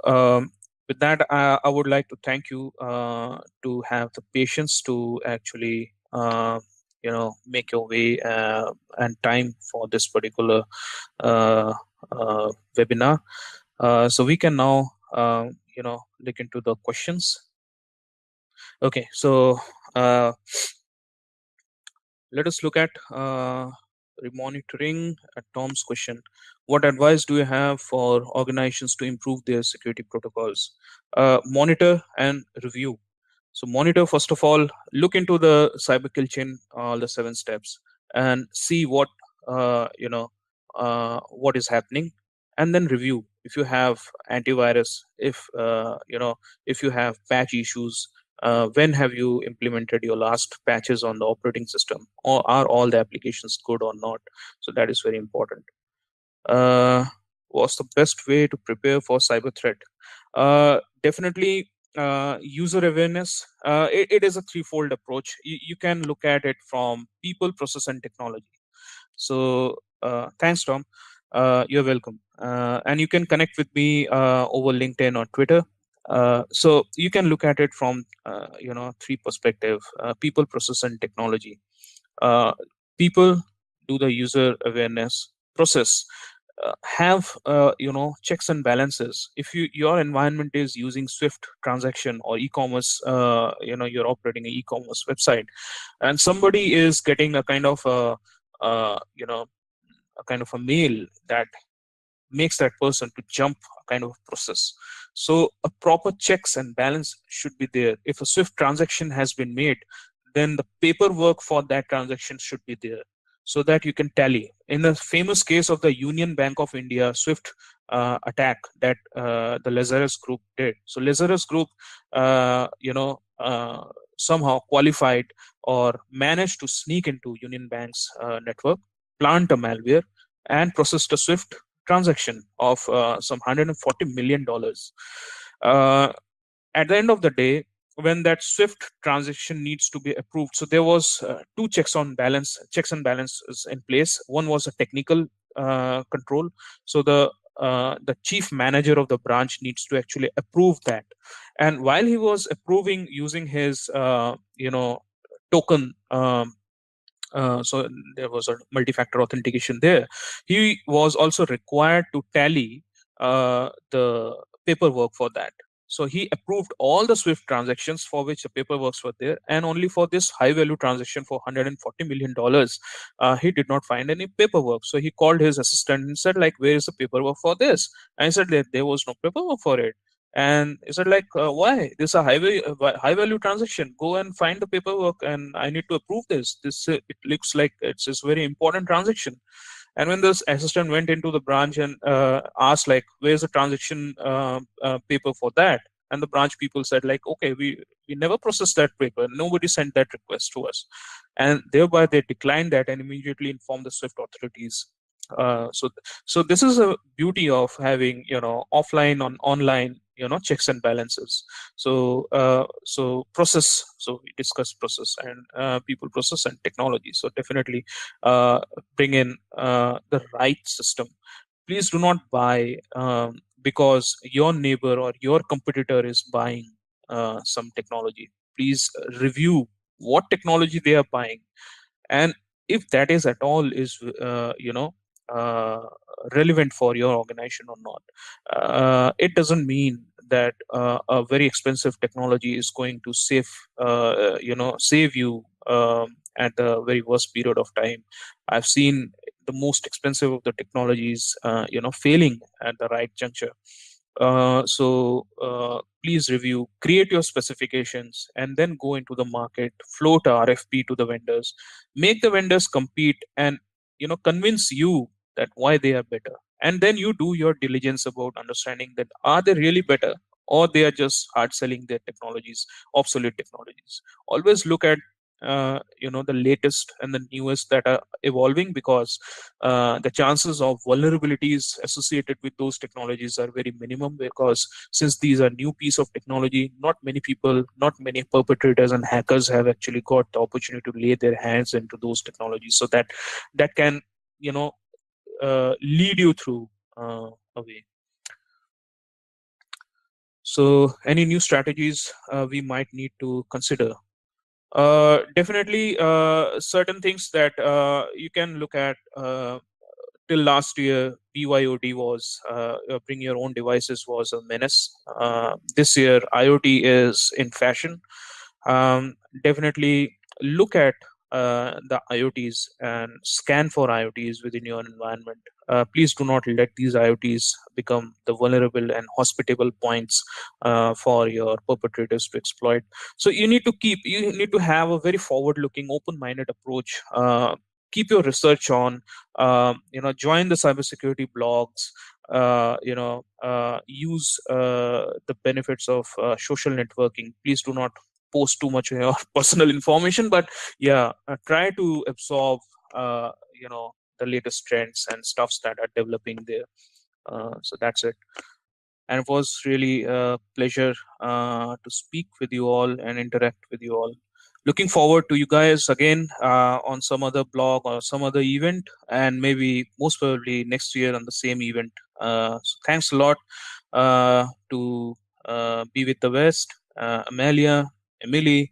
with that, I would like to thank you to have the patience to actually make your way and time for this particular webinar. So we can now look into the questions. Okay, so let us look at remonitoring. Tom's question: what advice do you have for organizations to improve their security protocols? Monitor and review. So monitor, first of all, look into the cyberkillchain, all the 7 steps, and see what is happening, and then review. If you have antivirus, if you have patch issues, when have you implemented your last patches on the operating system, or are all the applications good or not? So that is very important. What's the best way to prepare for cyber threat? Definitely user awareness. It is a threefold approach. You can look at it from people, process, and technology. So thanks, Tom. You're welcome. And you can connect with me over LinkedIn or Twitter. So you can look at it from 3 perspective: people, process, and technology. People, do the user awareness. Process, have checks and balances. If your environment is using Swift transaction or e-commerce, you're operating an e-commerce website, and somebody is getting a kind of a mail that makes that person to jump a kind of process. So a proper checks and balance should be there. If a Swift transaction has been made, then the paperwork for that transaction should be there, so that you can tally. In the famous case of the Union Bank of India Swift attack that the Lazarus Group did. So Lazarus Group, somehow qualified or managed to sneak into Union Bank's network, plant a malware, and processed a Swift transaction of some $140 million. At the end of the day, when that Swift transaction needs to be approved, so there was 2 checks and balances in place. One was a technical control. So the chief manager of the branch needs to actually approve that, and while he was approving using his token, so there was a multi-factor authentication there. He was also required to tally the paperwork for that. So he approved all the Swift transactions for which the paperwork were there, and only for this high value transaction for $140 million, he did not find any paperwork. So he called his assistant and said, like, where is the paperwork for this? And he said that there was no paperwork for it. And he said, like, why? This is a high value transaction. Go and find the paperwork, and I need to approve this. It looks like it's a very important transaction. And when this assistant went into the branch and asked, like, where's the transaction paper for that? and the branch people said like, okay, we never processed that paper, nobody sent that request to us, and thereby they declined that and immediately informed the Swift authorities. So this is a beauty of having, offline on online, checks and balances. So process, so we discuss process and people process and technology. So definitely bring in the right system. Please do not buy because your neighbor or your competitor is buying some technology. Please review what technology they are buying, and if that is at all is uh, relevant for your organization or not. It doesn't mean that a very expensive technology is going to save you at the very worst period of time. I've seen the most expensive of the technologies failing at the right juncture. Please review, create your specifications, and then go into the market, float a RFP to the vendors, make the vendors compete, and convince you that why they are better. And then you do your diligence about understanding that are they really better, or they are just hard selling their technologies, obsolete technologies. Always look at the latest and the newest that are evolving, because the chances of vulnerabilities associated with those technologies are very minimum, because since these are new piece of technology, not many people, not many perpetrators and hackers have actually got the opportunity to lay their hands into those technologies, so that can you know lead you through a way. So any new strategies we might need to consider? Definitely certain things that you can look at. Till last year, BYOD was bring your own devices was a menace. This year, IoT is in fashion. Definitely look at the IoTs and scan for IoTs within your environment. Please do not let these IoTs become the vulnerable and hospitable points for your perpetrators to exploit. So you need to have a very forward-looking, open-minded approach. Keep your research on, join the cybersecurity blogs. Use the benefits of social networking. Please do not post too much of your personal information, but yeah, try to absorb uh, you know the latest trends and stuffs that are developing there. So that's it, and it was really a pleasure to speak with you all and interact with you all. Looking forward to you guys again on some other blog or some other event, and maybe most probably next year on the same event. So thanks a lot to be with the West, Amelia, Emily,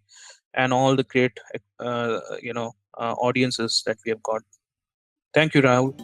and all the great audiences that we have got. Thank you, Rahul.